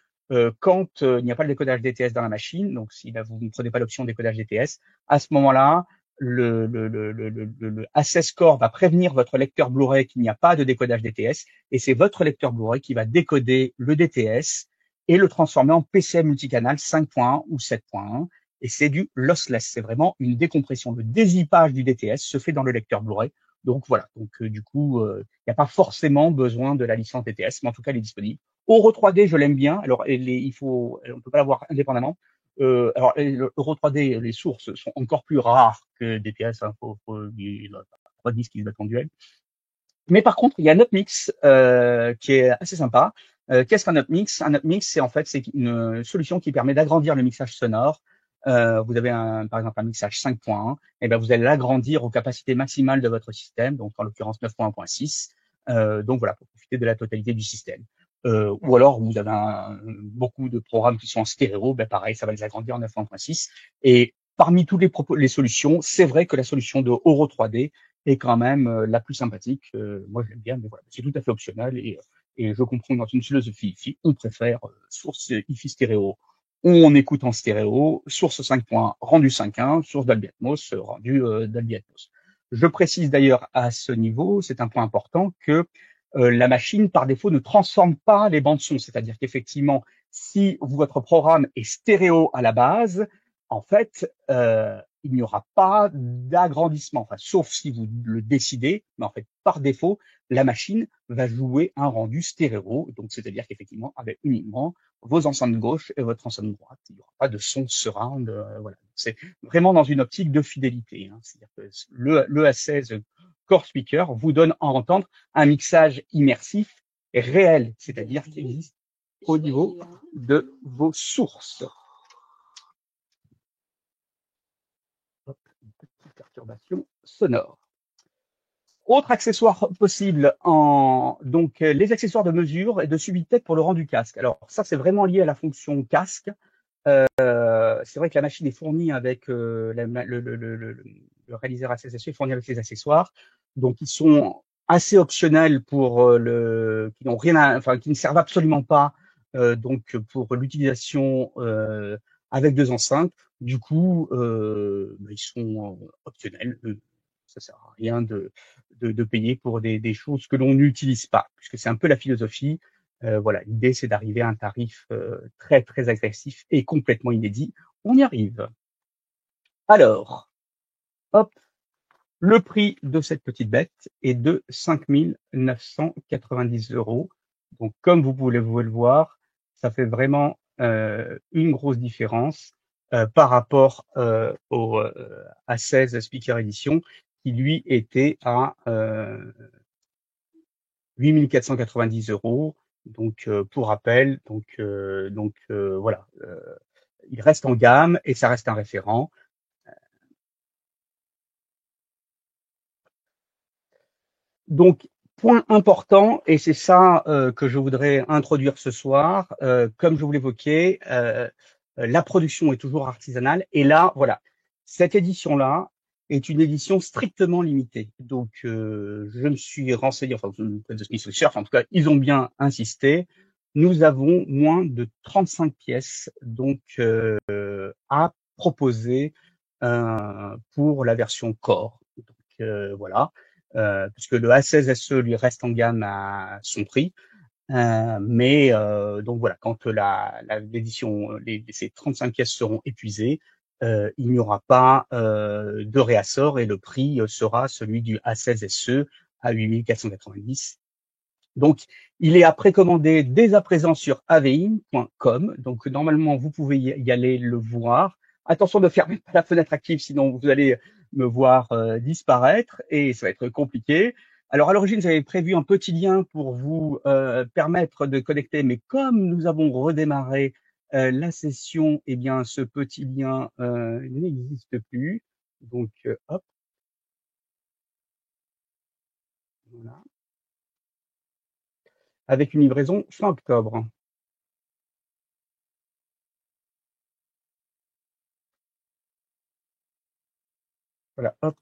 quand il n'y a pas le décodage DTS dans la machine, donc si là, vous ne prenez pas l'option décodage DTS, à ce moment-là, le Access Core va prévenir votre lecteur Blu-ray qu'il n'y a pas de décodage DTS, et c'est votre lecteur Blu-ray qui va décoder le DTS et le transformer en PCM multicanal 5.1 ou 7.1, et c'est du lossless. C'est vraiment une décompression. Le dézippage du DTS se fait dans le lecteur Blu-ray. Donc voilà. Donc du coup, il n'y a pas forcément besoin de la licence DTS, mais en tout cas, elle est disponible. Euro 3D, je l'aime bien. Alors, on peut pas l'avoir indépendamment. Alors, Euro 3D, les sources sont encore plus rares que DTS. Hein, il n'y a pas de disques qui se battent en duel. Mais par contre, il y a un upmix qui est assez sympa. Qu'est-ce qu'un upmix? Un upmix, c'est une solution qui permet d'agrandir le mixage sonore. Vous avez par exemple un mixage 5.1, et ben vous allez l'agrandir aux capacités maximales de votre système, donc en l'occurrence 9.1.6. Donc voilà, pour profiter de la totalité du système. Ou alors vous avez beaucoup de programmes qui sont en stéréo, ben pareil, ça va les agrandir en 9.1.6. Et parmi toutes les solutions, c'est vrai que la solution de Euro 3D est quand même la plus sympathique. Moi, je l'aime bien, mais voilà, c'est tout à fait optionnel et je comprends dans une philosophie IFI, on préfère source IFI stéréo, on écoute en stéréo, source 5.1 rendu 5.1, source Dolby Atmos rendu Dolby Atmos. Je précise d'ailleurs à ce niveau, c'est un point important, que la machine, par défaut, ne transforme pas les bandes son. C'est-à-dire qu'effectivement, si votre programme est stéréo à la base, en fait, il n'y aura pas d'agrandissement, enfin, sauf si vous le décidez, mais en fait, par défaut, la machine va jouer un rendu stéréo, donc c'est-à-dire qu'effectivement, avec uniquement vos enceintes gauche et votre enceinte droite, il n'y aura pas de son surround, voilà. C'est vraiment dans une optique de fidélité, hein. C'est-à-dire que le A16 Core Speaker vous donne à entendre un mixage immersif et réel, c'est-à-dire qu'il existe au niveau de vos sources. Hop, une petite perturbation sonore. Autre accessoire possible, donc les accessoires de mesure et de suivi de tête pour le rendu casque. Alors ça, c'est vraiment lié à la fonction casque. C'est vrai que la machine est fournie avec le réaliseur ACSSE est fourni avec les accessoires, donc ils sont assez optionnels pour qui n'ont rien, enfin qui ne servent absolument pas donc pour l'utilisation avec deux enceintes. Du coup, ils sont optionnels. Ça sert à rien de payer pour des choses que l'on n'utilise pas, puisque c'est un peu la philosophie. Voilà, l'idée c'est d'arriver à un tarif très très agressif et complètement inédit. On y arrive. Alors, hop, le prix de cette petite bête est de 5 990 €. Donc, comme vous pouvez le voir, ça fait vraiment une grosse différence par rapport au A16 Speaker Edition, qui lui était à 8 490 €. Donc, pour rappel, voilà, il reste en gamme et ça reste un référent. Donc, point important, et c'est ça que je voudrais introduire ce soir, comme je vous l'évoquais, la production est toujours artisanale. Et là, voilà, cette édition-là est une édition strictement limitée. Donc, je me suis renseigné, enfin, de Smith Research, en tout cas, ils ont bien insisté. Nous avons moins de 35 pièces donc à proposer pour la version Core. Donc, voilà. Puisque le A16 SE lui reste en gamme à son prix. Mais donc voilà, quand l'édition, ces 35 pièces seront épuisées, il n'y aura pas de réassort et le prix sera celui du A16 SE à 8 490. Donc, il est à précommander dès à présent sur avein.com. Donc, normalement, vous pouvez y aller le voir. Attention de fermer pas la fenêtre active, sinon vous allez me voir disparaître et ça va être compliqué. Alors, à l'origine, j'avais prévu un petit lien pour vous permettre de connecter, mais comme nous avons redémarré la session, eh bien, ce petit lien n'existe plus. Donc, hop, voilà. Avec une livraison fin octobre. Voilà, hop.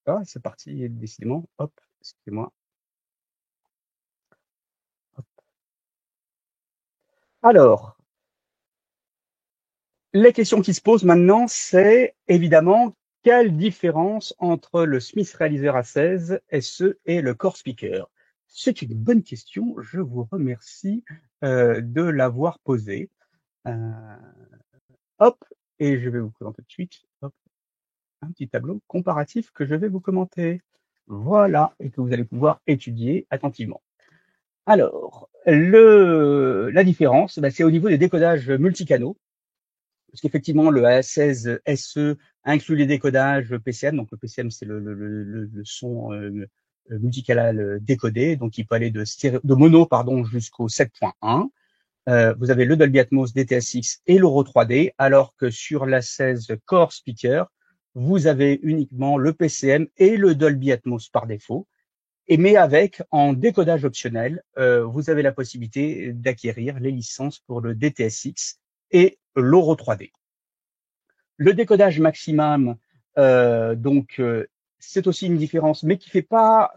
Ah, c'est parti, décidément. Hop, excusez-moi. Hop. Alors, les questions qui se posent maintenant, c'est évidemment quelle différence entre le Smith Realizer A16 SE et le Core Speaker? C'est une bonne question. Je vous remercie de l'avoir posée. Hop, et je vais vous présenter tout de suite. Hop, un petit tableau comparatif que je vais vous commenter. Voilà, et que vous allez pouvoir étudier attentivement. Alors, la différence, c'est au niveau des décodages multicanaux, parce qu'effectivement, le A16 SE inclut les décodages PCM. Donc, le PCM, c'est le son multicanal décodé, donc il peut aller de mono jusqu'au 7.1. Vous avez le Dolby Atmos DTS:X et l'Euro 3D, alors que sur l'A16 Core Speaker, vous avez uniquement le PCM et le Dolby Atmos par défaut. Mais avec, en décodage optionnel, vous avez la possibilité d'acquérir les licences pour le DTS:X et l'Euro 3D. Le décodage maximum, c'est aussi une différence, mais qui fait pas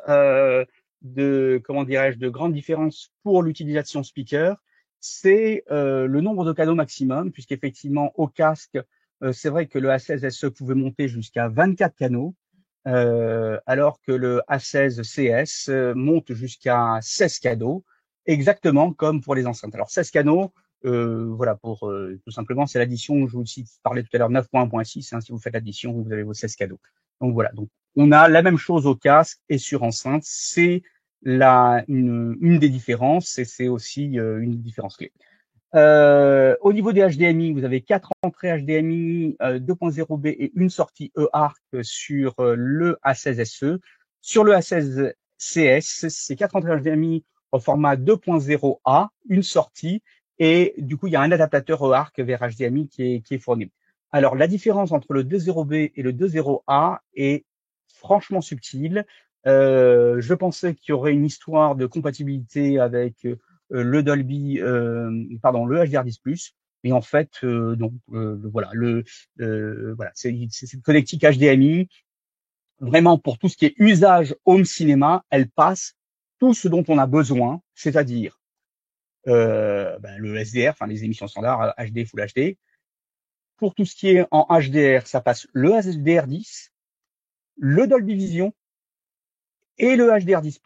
de grande différence pour l'utilisation speaker. C'est le nombre de canaux maximum, puisqu'effectivement au casque, c'est vrai que le A16 SE pouvait monter jusqu'à 24 canaux, alors que le A16 CS monte jusqu'à 16 canaux, exactement comme pour les enceintes. Alors 16 canaux, voilà, pour tout simplement, c'est l'addition, je vous parlais tout à l'heure, 9.1.6, hein, si vous faites l'addition, vous avez vos 16 canaux. Donc voilà, donc on a la même chose au casque et sur enceinte, c'est une des différences et c'est aussi une différence clé. Au niveau des HDMI, vous avez 4 entrées HDMI 2.0B et une sortie eARC sur le A16 SE. Sur le A16 CS, c'est 4 entrées HDMI au format 2.0A, une sortie, et du coup, il y a un adaptateur eARC vers HDMI qui est fourni. Alors, la différence entre le 2.0B et le 2.0A est franchement subtile. Je pensais qu'il y aurait une histoire de compatibilité avec le Dolby, le HDR10+, mais en fait, donc voilà, voilà, c'est une connectique HDMI. Vraiment, pour tout ce qui est usage home cinéma, elle passe tout ce dont on a besoin, c'est-à-dire le SDR, enfin les émissions standards, HD, Full HD. Pour tout ce qui est en HDR, ça passe le HDR10, le Dolby Vision et le HDR10+,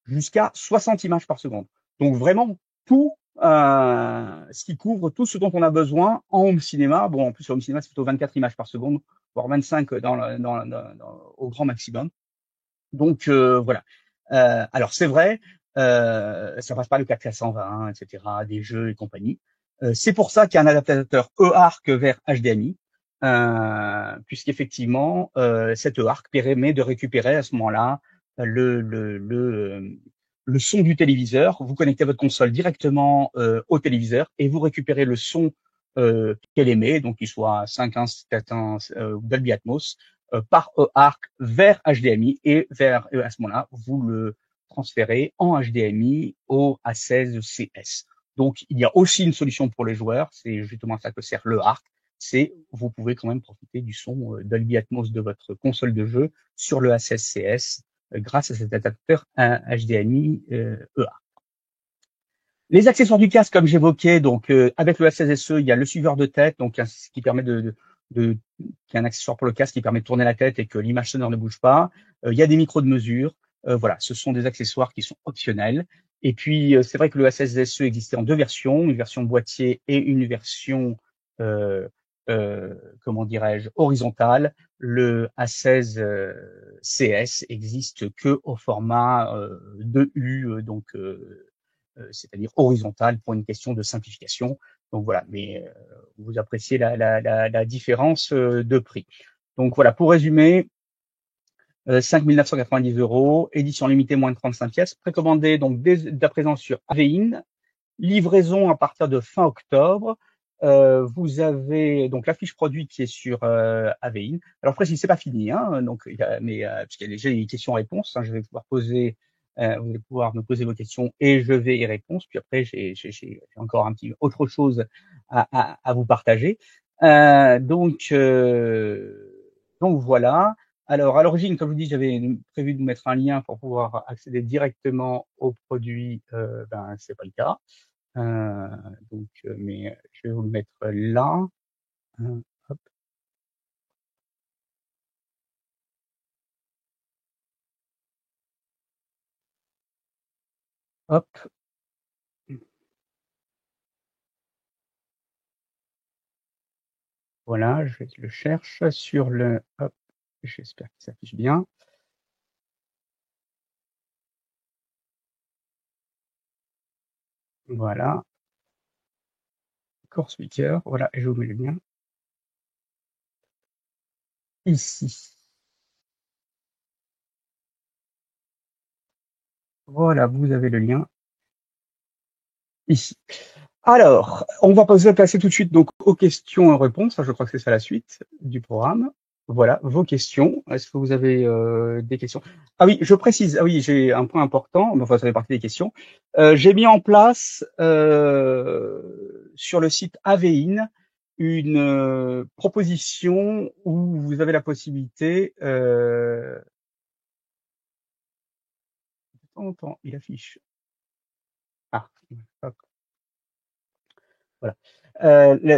jusqu'à 60 images par seconde. Donc vraiment, tout ce qui couvre tout ce dont on a besoin en home cinéma. Bon, en plus, le home cinéma, c'est plutôt 24 images par seconde, voire 25 au grand maximum. Donc, voilà. Alors, c'est vrai, ça passe pas le 4K 120, etc., des jeux et compagnie. C'est pour ça qu'il y a un adaptateur eARC vers HDMI, puisqu'effectivement, cet eARC permet de récupérer à ce moment-là le, le, le, le son du téléviseur. Vous connectez votre console directement au téléviseur et vous récupérez le son qu'elle émet, donc qu'il soit 5.1, 4.1 Dolby Atmos, par eARC vers HDMI et à ce moment-là, vous le transférez en HDMI au A16 CS. Donc, il y a aussi une solution pour les joueurs, c'est justement ça que sert le ARC, c'est vous pouvez quand même profiter du son Dolby Atmos de votre console de jeu sur le A16 CS grâce à cet adaptateur HDMI EARC. Les accessoires du casque, comme j'évoquais, donc avec le A16SE, il y a le suiveur de tête, donc ce qui permet qui est un accessoire pour le casque qui permet de tourner la tête et que l'image sonore ne bouge pas. Il y a des micros de mesure. Voilà, ce sont des accessoires qui sont optionnels. Et puis, c'est vrai que le A16SE existait en deux versions, une version boîtier et une version, comment dirais-je, horizontale. Le A16 CS existe que au format 2U, c'est-à-dire horizontal pour une question de simplification. Donc voilà, mais vous appréciez la différence de prix. Donc voilà, pour résumer, 5 990 €, édition limitée moins de 35 pièces, précommandé donc dès à présent sur Avein, livraison à partir de fin octobre. Vous avez donc la fiche produit qui est sur Avein. Alors après, si c'est pas fini, hein, donc puisqu'il y a déjà des questions-réponses, hein, je vais pouvoir vous allez pouvoir me poser vos questions et je vais y répondre. Puis après, j'ai encore un petit autre chose à vous partager. Donc Donc voilà. Alors à l'origine, comme je vous dis, j'avais prévu de mettre un lien pour pouvoir accéder directement au produit. Ben c'est pas le cas. Euh, mais je vais vous le mettre là. Hop, hop. Voilà, je le cherche sur le. Hop, j'espère qu'il s'affiche bien. Voilà, Core Speaker. Voilà, et je vous mets le lien ici. Voilà, vous avez le lien ici. Alors, on va passer tout de suite donc aux questions et réponses. Je crois que c'est ça la suite du programme. Voilà, vos questions. Est-ce que vous avez des questions? Ah oui, je précise. Ah oui, j'ai un point important. Enfin, ça fait partie des questions. J'ai mis en place sur le site Avein une proposition où vous avez la possibilité. Il affiche. Ah, hop. Voilà.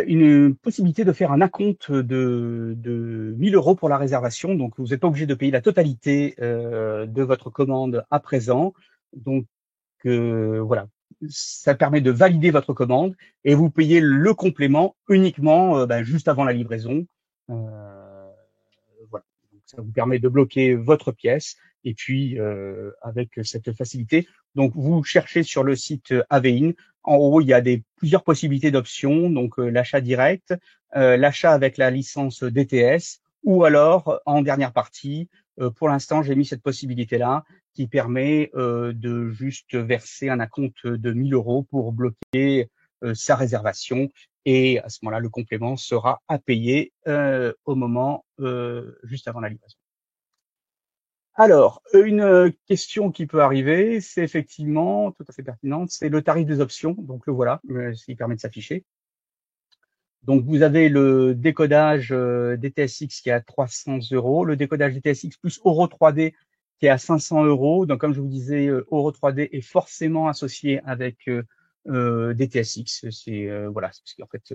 Une possibilité de faire un acompte de 1000 euros pour la réservation. Donc, vous n'êtes pas obligé de payer la totalité de votre commande à présent. Donc, voilà, ça permet de valider votre commande et vous payez le complément uniquement juste avant la livraison. Voilà. Donc, ça vous permet de bloquer votre pièce et puis avec cette facilité. Donc, vous cherchez sur le site Avein. En haut, il y a plusieurs possibilités d'options. Donc, l'achat direct, l'achat avec la licence DTS, ou alors en dernière partie. Pour l'instant, j'ai mis cette possibilité-là qui permet de juste verser un acompte de 1000 euros pour bloquer sa réservation. Et à ce moment-là, le complément sera à payer au moment juste avant la livraison. Alors, une question qui peut arriver, c'est effectivement tout à fait pertinente, c'est le tarif des options. Donc le voilà, il permet de s'afficher. Donc vous avez le décodage DTSX qui est à 300 euros, le décodage DTSX plus Euro 3D qui est à 500 euros. Donc comme je vous disais, Euro 3D est forcément associé avec DTSX. C'est voilà, parce qu'en fait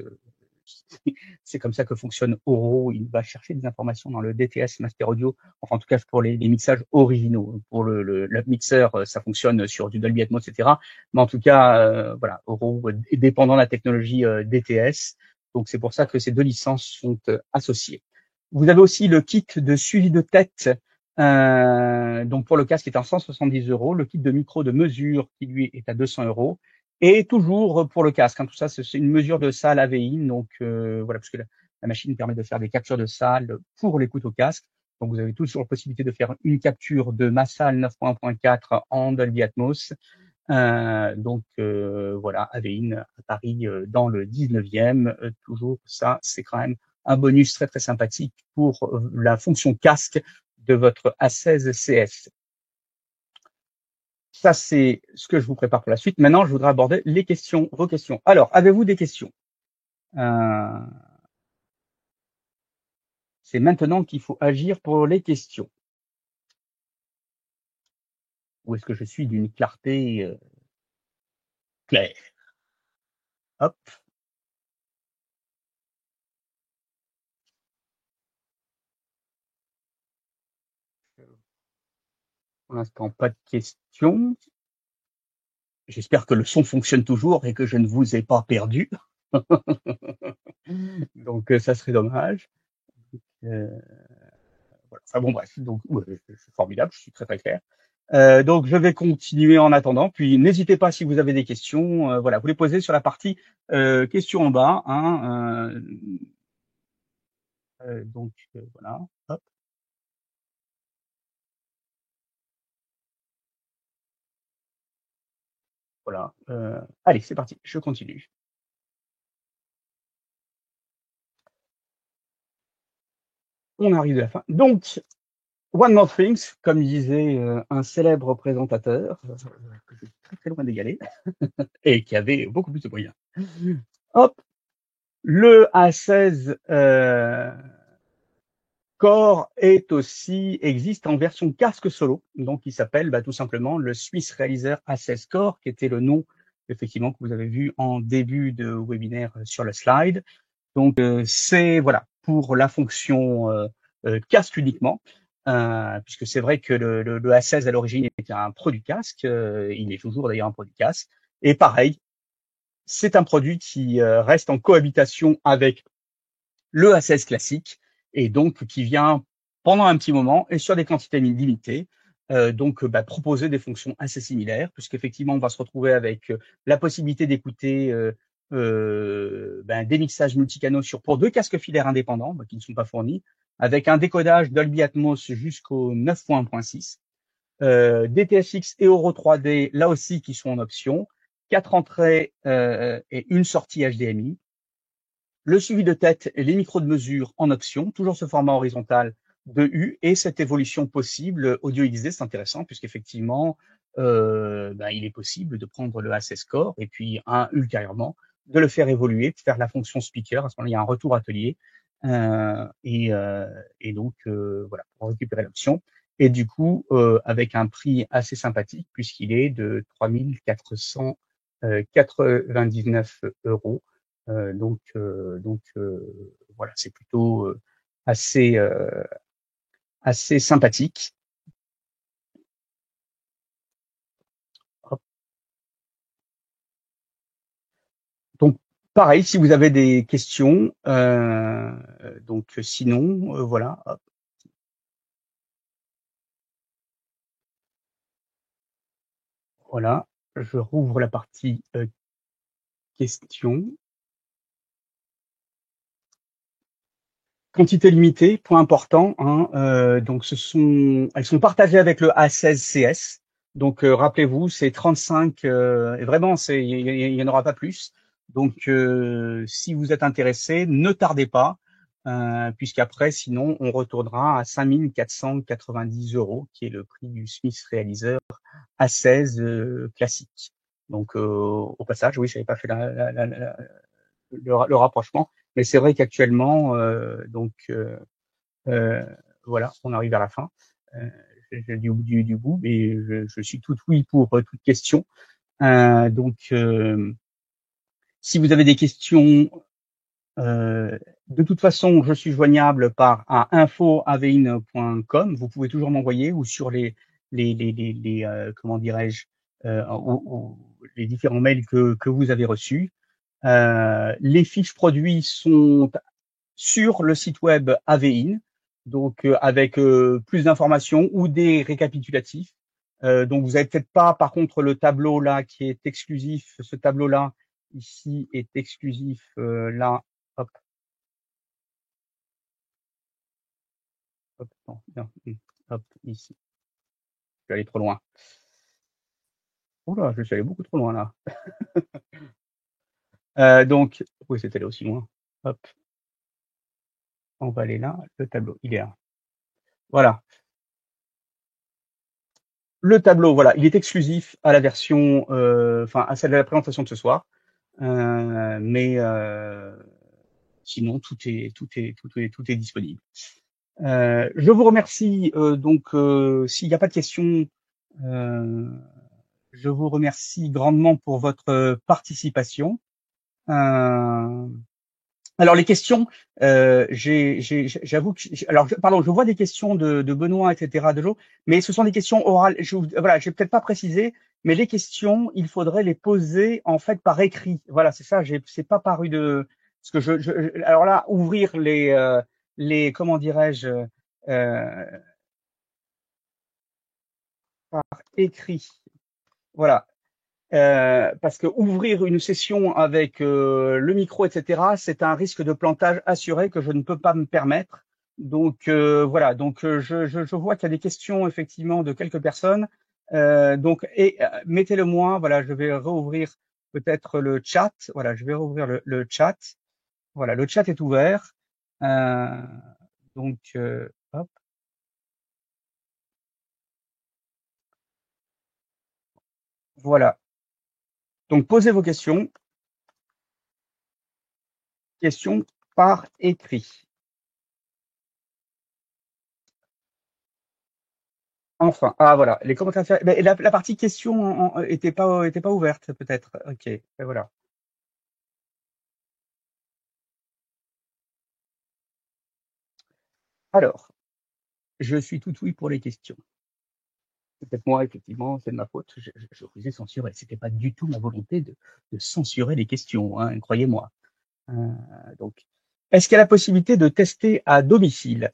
c'est comme ça que fonctionne Euro. Il va chercher des informations dans le DTS Master Audio, enfin en tout cas pour les mixages originaux. Pour le mixeur, ça fonctionne sur du Dolby Atmos, etc. Mais en tout cas, voilà, Euro est dépendant de la technologie DTS. Donc c'est pour ça que ces deux licences sont associées. Vous avez aussi le kit de suivi de tête. Donc pour le casque est à 170 euros, le kit de micro de mesure qui lui est à 200 euros. Et toujours pour le casque, hein, tout ça, c'est une mesure de salle AVI. Donc voilà, parce que la machine permet de faire des captures de salle pour l'écoute au casque. Donc vous avez toujours la possibilité de faire une capture de ma salle 9.1.4 en Dolby Atmos. Voilà, Avein à Paris dans le 19e. Toujours ça, c'est quand même un bonus très très sympathique pour la fonction casque de votre A16 CS. Ça, c'est ce que je vous prépare pour la suite. Maintenant, je voudrais aborder les questions, vos questions. Alors, avez-vous des questions? C'est maintenant qu'il faut agir pour les questions. Ou est-ce que je suis d'une clarté claire? Hop. Pour l'instant, pas de questions. J'espère que le son fonctionne toujours et que je ne vous ai pas perdu. Donc, ça serait dommage. Euh, voilà. Enfin bon, bref. Donc, c'est formidable. Je suis très très clair. Donc, je vais continuer en attendant. Puis, n'hésitez pas si vous avez des questions. Voilà, vous les posez sur la partie questions en bas. Hein, voilà. Hop, voilà. Allez, c'est parti. Je continue. On arrive à la fin. Donc, One More Things, comme disait un célèbre présentateur, que je suis très très loin d'égaler, et qui avait beaucoup plus de moyens. Hop, le A16 Core existe en version casque solo, donc il s'appelle tout simplement le Swiss Realizer A16 Core, qui était le nom effectivement que vous avez vu en début de webinaire sur le slide. Donc c'est voilà pour la fonction casque uniquement, puisque c'est vrai que le A16 à l'origine était un produit casque, il est toujours d'ailleurs un produit casque, et pareil, c'est un produit qui reste en cohabitation avec le A16 classique, et donc qui vient pendant un petit moment et sur des quantités limitées, proposer des fonctions assez similaires, puisqu'effectivement on va se retrouver avec la possibilité d'écouter des mixages multicanaux pour 2 casques filaires indépendants qui ne sont pas fournis, avec un décodage Dolby Atmos jusqu'au 9.1.6, des TSX et Euro 3D là aussi qui sont en option, 4 entrées et une sortie HDMI, le suivi de tête et les micros de mesure en option, toujours ce format horizontal de U et cette évolution possible audio XD, c'est intéressant puisqu'effectivement, il est possible de prendre le A16 Core et puis ultérieurement de le faire évoluer, de faire la fonction speaker. À ce moment-là, il y a un retour atelier et donc voilà pour récupérer l'option. Et du coup, avec un prix assez sympathique puisqu'il est de 3 499 €. Voilà, c'est plutôt assez assez sympathique. Hop. Donc pareil, si vous avez des questions, sinon voilà. Hop. Voilà, je rouvre la partie questions. Quantité limitée, point important, hein, donc elles sont partagées avec le A16 CS. Donc rappelez-vous, c'est 35 et vraiment il y en aura pas plus. Donc si vous êtes intéressé, ne tardez pas, puisqu'après sinon on retournera à 5 490 €, qui est le prix du Smith Realizer A16 classique. Donc au passage, oui, j'avais pas fait le rapprochement. Mais c'est vrai qu'actuellement, voilà, on arrive à la fin du bout, et je suis tout oui pour toute question. Si vous avez des questions, de toute façon, je suis joignable à info@avein.com. Vous pouvez toujours m'envoyer ou sur comment dirais-je, les différents mails que vous avez reçus. Les fiches produits sont sur le site web Avein, donc avec plus d'informations ou des récapitulatifs. Donc vous avez peut-être pas, par contre, le tableau là qui est exclusif. Ce tableau-là ici est exclusif là. Hop, hop, non, non, hop, ici. Je suis allé trop loin. Oula, je suis allé beaucoup trop loin là. Oui, c'était allé aussi loin. Hop, on va aller là. Le tableau, il est là. Voilà. Le tableau, voilà, il est exclusif à la version, à celle de la présentation de ce soir. Mais sinon, tout est disponible. Je vous remercie. S'il n'y a pas de questions, euh, je vous remercie grandement pour votre participation. Euh, alors les questions, j'avoue que je vois des questions de Benoît, etc. de Jo, mais ce sont des questions orales. Voilà, j'ai peut-être pas précisé, mais les questions, il faudrait les poser en fait par écrit. Voilà, c'est ça. C'est pas paru de parce que alors là, ouvrir les comment dirais-je par écrit. Voilà. Parce que ouvrir une session avec le micro, etc., c'est un risque de plantage assuré que je ne peux pas me permettre. Donc voilà. Donc je vois qu'il y a des questions effectivement de quelques personnes. Mettez-le moi. Voilà, je vais rouvrir peut-être le chat. Voilà, je vais rouvrir le chat. Voilà, le chat est ouvert. Euh, hop. Voilà. Donc posez vos questions. Questions par écrit. Enfin, ah voilà, les commentaires. Mais la partie question était pas ouverte peut-être. Ok, et voilà. Alors, je suis tout oui pour les questions. C'est peut-être moi, effectivement, c'est de ma faute. Je vous ai censuré. C'était pas du tout ma volonté de censurer les questions, hein, croyez-moi. Donc, est-ce qu'il y a la possibilité de tester à domicile?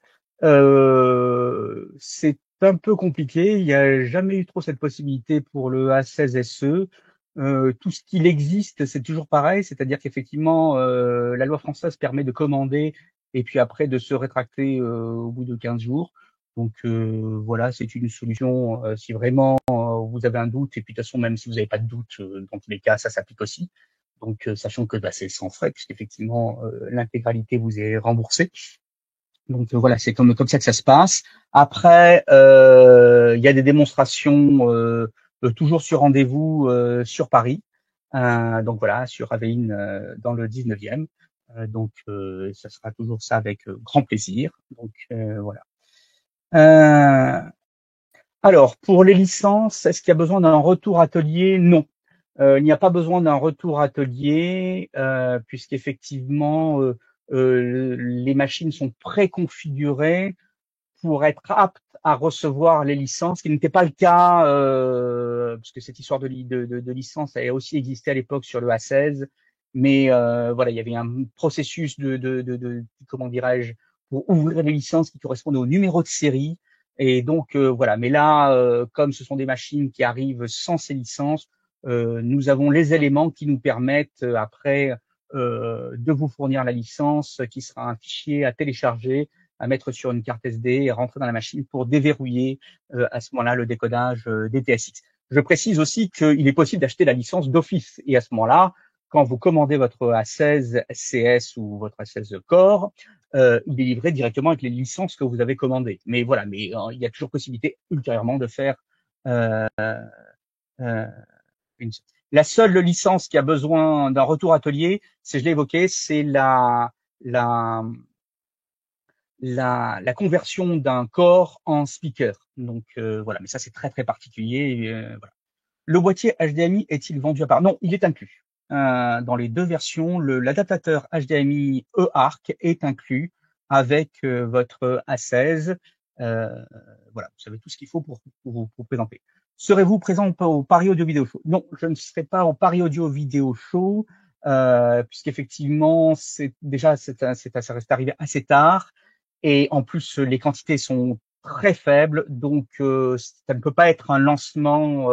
C'est un peu compliqué. Il n'y a jamais eu trop cette possibilité pour le A16SE. Tout ce qu'il existe, c'est toujours pareil, c'est-à-dire qu'effectivement, la loi française permet de commander et puis après de se rétracter au bout de 15 jours. Donc voilà, c'est une solution si vraiment vous avez un doute, et puis de toute façon, même si vous n'avez pas de doute, dans tous les cas, ça s'applique aussi. Donc, sachant que bah, c'est sans frais, puisqu'effectivement, l'intégralité vous est remboursée. Donc voilà, c'est comme ça que ça se passe. Après, il y a des démonstrations toujours sur rendez-vous sur Paris. Donc voilà, sur Aveline dans le 19e. Donc ça sera toujours ça avec grand plaisir. Donc voilà. Euh, alors, pour les licences, est-ce qu'il y a besoin d'un retour atelier? Non. Il n'y a pas besoin d'un retour atelier, puisqu'effectivement, les machines sont préconfigurées pour être aptes à recevoir les licences, ce qui n'était pas le cas, parce que cette histoire de licence a aussi existé à l'époque sur le A16, mais voilà, il y avait un processus comment dirais-je, pour ouvrir les licences qui correspondent au numéro de série, et donc voilà. Mais là, comme ce sont des machines qui arrivent sans ces licences, nous avons les éléments qui nous permettent après de vous fournir la licence, qui sera un fichier à télécharger, à mettre sur une carte SD et rentrer dans la machine pour déverrouiller à ce moment-là le décodage des TSX. Je précise aussi qu'il est possible d'acheter la licence d'office, et à ce moment-là, quand vous commandez votre A16 CS ou votre A16 Core, il est livré directement avec les licences que vous avez commandées. Mais voilà, mais il y a toujours possibilité ultérieurement de faire euh, euh, une. La seule licence qui a besoin d'un retour atelier, c'est, je l'ai évoqué, c'est la, la conversion d'un corps en speaker. Donc voilà, mais ça c'est très très particulier. Voilà. Le boîtier HDMI est-il vendu à part? Non, il est inclus. Dans les deux versions, l'adaptateur HDMI eARC est inclus avec votre A16. Euh, voilà, vous savez tout ce qu'il faut pour vous présenter. Serez-vous présent au Paris Audio Vidéo Show? Non, je ne serai pas au Paris Audio Vidéo Show, puisqu'effectivement, ça reste arrivé assez tard. Et en plus, les quantités sont très faibles, donc ça ne peut pas être un lancement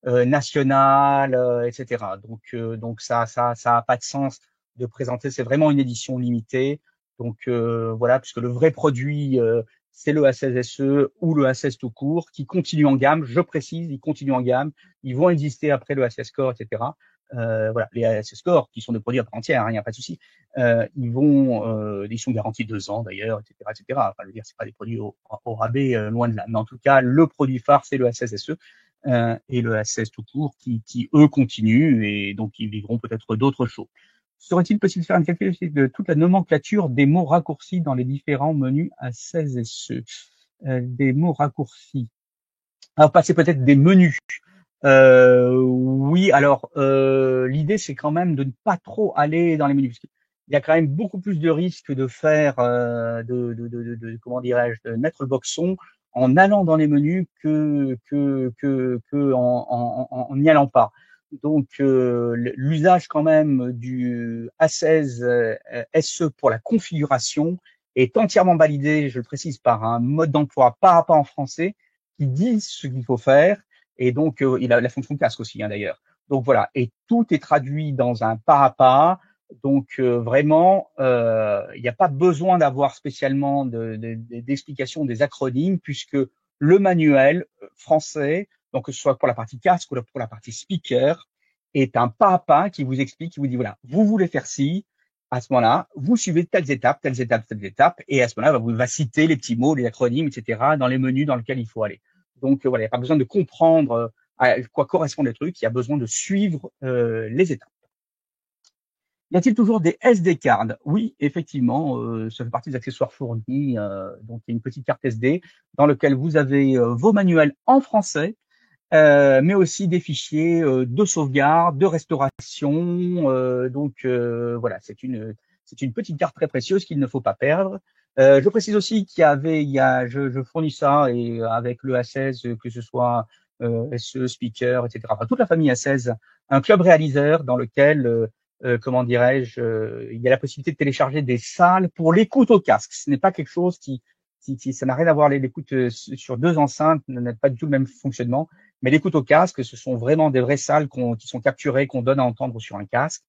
national, etc. Donc ça a pas de sens de présenter. C'est vraiment une édition limitée. Donc voilà, puisque le vrai produit, c'est le A16SE ou le A16 tout court, qui continue en gamme. Je précise, ils continuent en gamme. Ils vont exister après le A16 Core, etc. Voilà, les A16 Core, qui sont des produits à part entière, il n'y a pas de souci. Ils sont garantis 2 ans d'ailleurs, etc., etc. Enfin, je veux dire, c'est pas des produits au rabais, loin de là. Mais en tout cas, le produit phare, c'est le A16SE et le A16 tout court, qui eux continuent, et donc ils vivront peut-être d'autres choses. Serait-il possible de faire une calcul de toute la nomenclature des mots raccourcis dans les différents menus A16 SE? Des mots raccourcis. Alors, passer peut-être des menus. Oui, alors l'idée c'est quand même de ne pas trop aller dans les menus. Il y a quand même beaucoup plus de risques de faire, comment dirais-je, de mettre le boxon en allant dans les menus que en n'y allant pas. Donc l'usage quand même du A16 SE pour la configuration est entièrement validé, je le précise, par un mode d'emploi pas à pas en français qui dit ce qu'il faut faire. Et donc, il a la fonction casque aussi, hein, d'ailleurs. Donc voilà, et tout est traduit dans un pas à pas. Donc vraiment, il n'y a pas besoin d'avoir spécialement d'explication des acronymes, puisque le manuel français, donc que ce soit pour la partie casque ou pour la partie speaker, est un pas à pas qui vous explique, qui vous dit voilà, vous voulez faire ci, à ce moment-là, vous suivez telles étapes, telles étapes, telles étapes, et à ce moment-là, vous va citer les petits mots, les acronymes, etc., dans les menus dans lesquels il faut aller. Donc voilà, il n'y a pas besoin de comprendre à quoi correspondent les trucs, il y a besoin de suivre les étapes. Y a-t-il toujours des SD cards? Oui, effectivement, ça fait partie des accessoires fournis. Donc, il y a une petite carte SD dans laquelle vous avez vos manuels en français, mais aussi des fichiers de sauvegarde, de restauration. Voilà, c'est une petite carte très précieuse qu'il ne faut pas perdre. Je précise aussi je fournis ça et avec le A16, que ce soit SE, speaker, etc. Enfin, toute la famille A16, un club réaliseur dans lequel comment dirais-je, il y a la possibilité de télécharger des salles pour l'écoute au casque. Ce n'est pas quelque chose ça n'a rien à voir. L'écoute sur deux enceintes n'a pas du tout le même fonctionnement. Mais l'écoute au casque, ce sont vraiment des vraies salles qui sont capturées, qu'on donne à entendre sur un casque.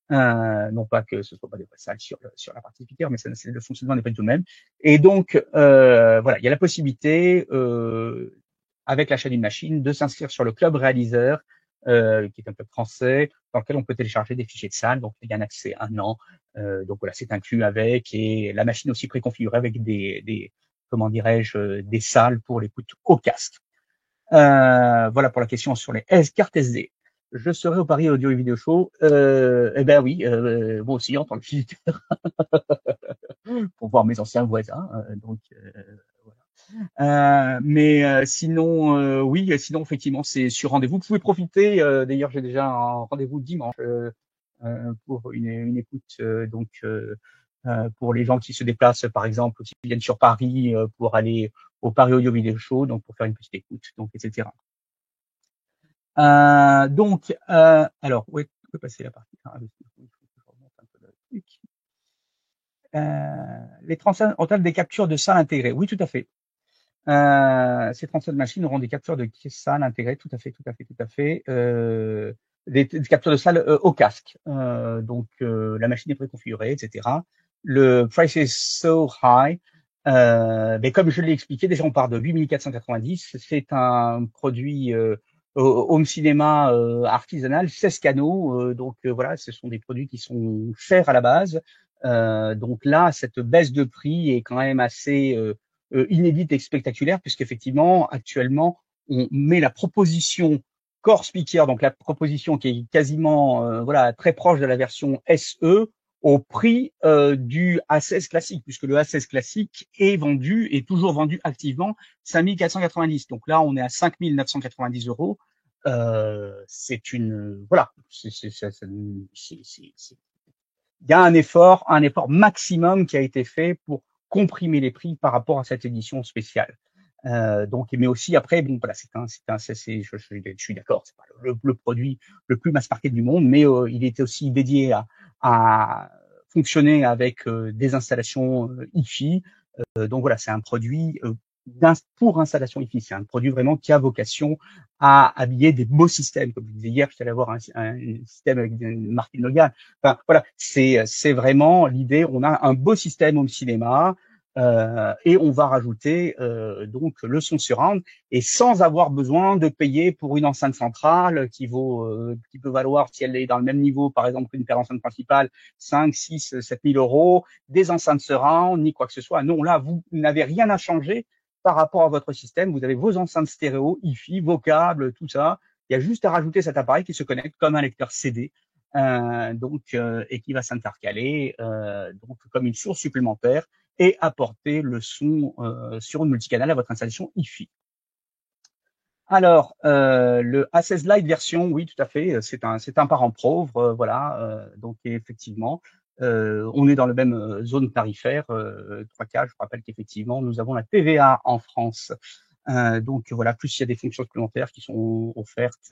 Non pas que ce soit pas des vraies salles sur la partie speaker, mais le fonctionnement n'est pas du tout le même. Et donc, voilà, il y a la possibilité, avec l'achat d'une machine, de s'inscrire sur le club réaliseur, qui est un club français, dans lequel on peut télécharger des fichiers de salle. Donc, il y a un accès 1 an. Donc voilà, c'est inclus avec, et la machine aussi préconfigurée avec comment dirais-je, des salles pour l'écoute au casque. Voilà pour la question sur les cartes SD. Je serai au Paris Audio et Vidéo Show. Eh ben oui, moi aussi en tant que visiteur pour voir mes anciens voisins. Mais sinon, oui, sinon effectivement c'est sur rendez-vous. Vous pouvez profiter. D'ailleurs, j'ai déjà un rendez-vous dimanche pour une écoute. Pour les gens qui se déplacent, par exemple, ou qui viennent sur Paris pour aller au Paris Audio Vidéo Show, donc pour faire une petite écoute, donc etc. Alors, où est passer la partie? Il faut que je remonte un peu le truc. Les 35 ont-elles des captures de salles intégrées? Oui, tout à fait. Ces 37 machines auront des captures de salles intégrées, tout à fait, tout à fait, tout à fait. Des captures de salles au casque. La machine est préconfigurée, etc. Le price is so high. Mais comme je l'ai expliqué, déjà on part de 8 490. C'est un produit home cinéma artisanal, 16 canaux. Voilà, ce sont des produits qui sont chers à la base. Donc là, cette baisse de prix est quand même assez inédite et spectaculaire, puisqu'effectivement, actuellement, on met la proposition Core Speaker, donc la proposition qui est quasiment voilà très proche de la version SE, au prix du A16 classique, puisque le A16 classique est toujours vendu activement 5 490. Donc là, on est à 5 990 euros. C'est une voilà, il y a un effort maximum qui a été fait pour comprimer les prix par rapport à cette édition spéciale. Mais aussi après, bon, voilà, je suis d'accord, c'est pas le produit le plus mass market du monde, mais il était aussi dédié à fonctionner avec des installations hi-fi. Donc voilà, c'est un produit pour installation hi-fi. C'est un produit vraiment qui a vocation à habiller des beaux systèmes. Comme je disais hier, je suis allé voir un système avec Martin Logan. Enfin voilà, c'est vraiment l'idée. On a un beau système home cinéma. Et on va rajouter donc le son surround, et sans avoir besoin de payer pour une enceinte centrale qui peut valoir, si elle est dans le même niveau, par exemple qu'une paire d'enceintes principale, 5, 6, 7 000 euros, des enceintes surround, ni quoi que ce soit. Non, là, vous n'avez rien à changer par rapport à votre système. Vous avez vos enceintes stéréo, hi-fi, vos câbles, tout ça. Il y a juste à rajouter cet appareil qui se connecte comme un lecteur CD. Et qui va s'intercaler donc comme une source supplémentaire et apporter le son sur une multicanal à votre installation hi-fi. Alors, le A16 Lite version, oui, tout à fait, c'est un parent pauvre, voilà. Donc effectivement, on est dans la même zone tarifaire, 3K. Je rappelle qu'effectivement, nous avons la TVA en France. Donc voilà, plus il y a des fonctions supplémentaires qui sont offertes,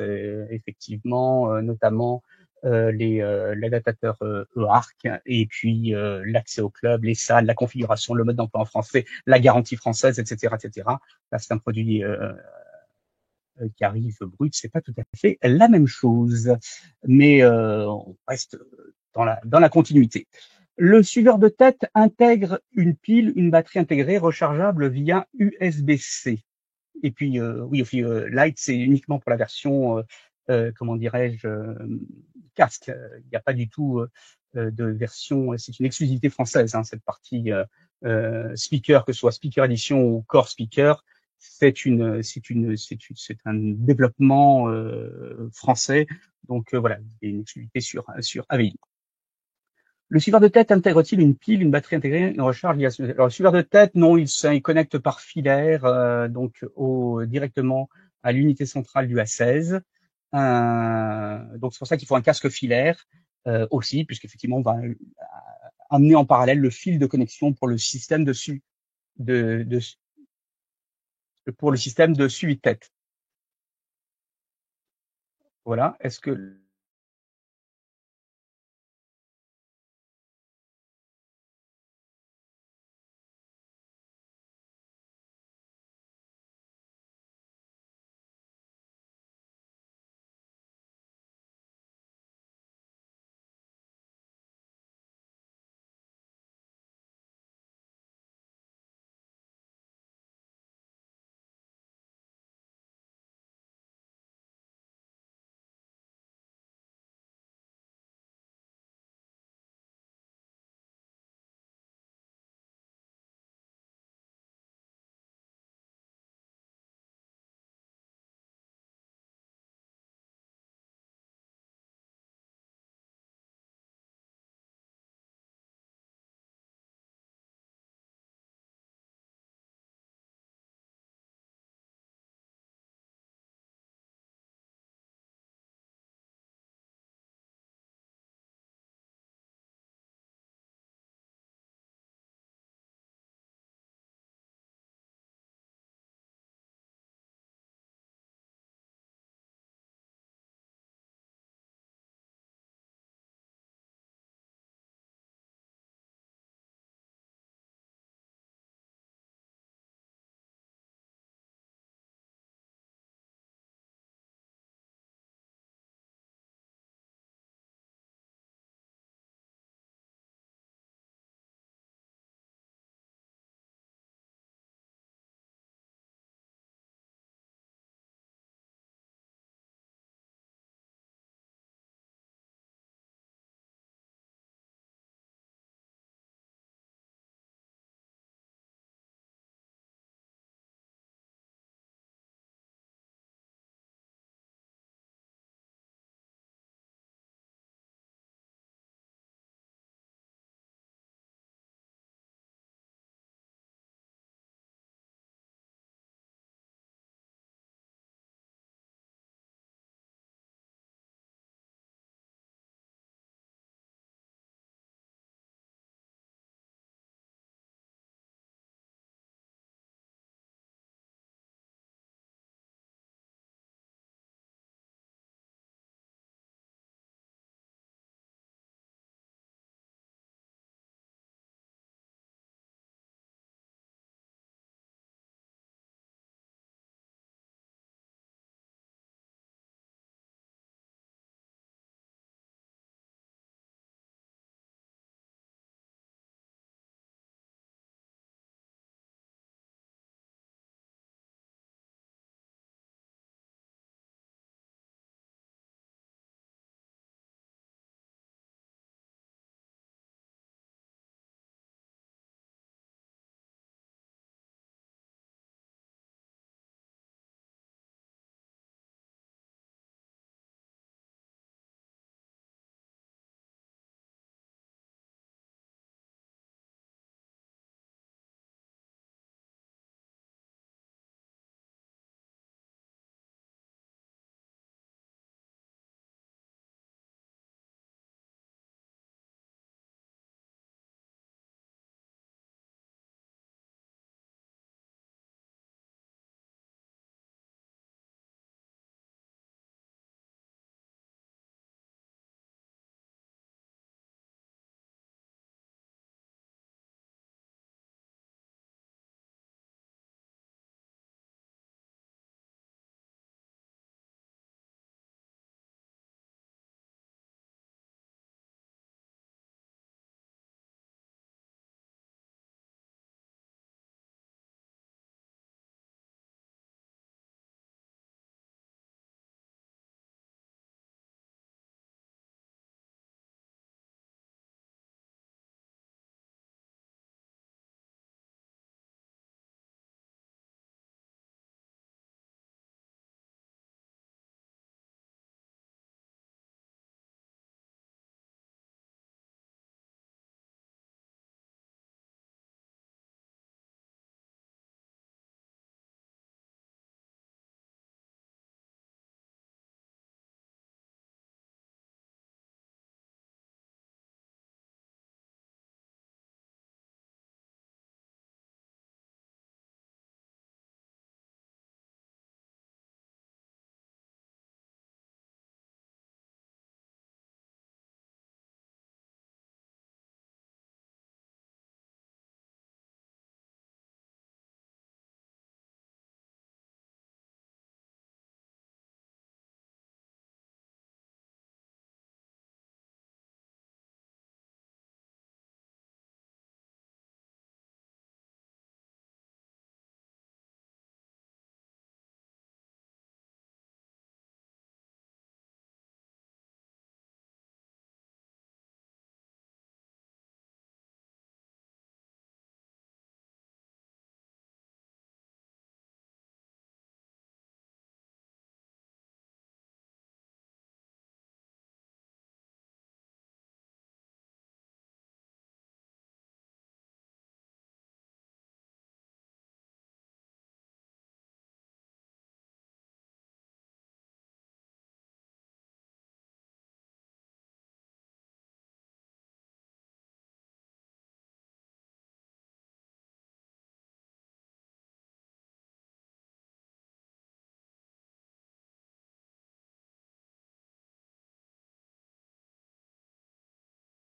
effectivement, notamment l'adaptateur EARC, et puis l'accès au club, les salles, la configuration, le mode d'emploi en français, la garantie française, etc., etc. Là, c'est un produit qui arrive brut, c'est pas tout à fait la même chose, mais on reste dans la continuité. Le suiveur de tête intègre une batterie intégrée rechargeable via USB-C. Et puis, oui, Lite, c'est uniquement pour la version, comment dirais-je, casque. Il n'y a pas du tout de version. C'est une exclusivité française, hein, cette partie speaker, que ce soit Speaker Edition ou Core Speaker. C'est un développement français. Donc voilà, il y a une exclusivité sur AVI. Le suiveur de tête intègre-t-il une pile, une batterie intégrée, une recharge? Alors, le suiveur de tête, non, il connecte par filaire, donc directement à l'unité centrale du A16. Donc c'est pour ça qu'il faut un casque filaire aussi, puisqu'effectivement on va amener en parallèle le fil de connexion pour le système pour le système de suivi de tête. Voilà. Est-ce que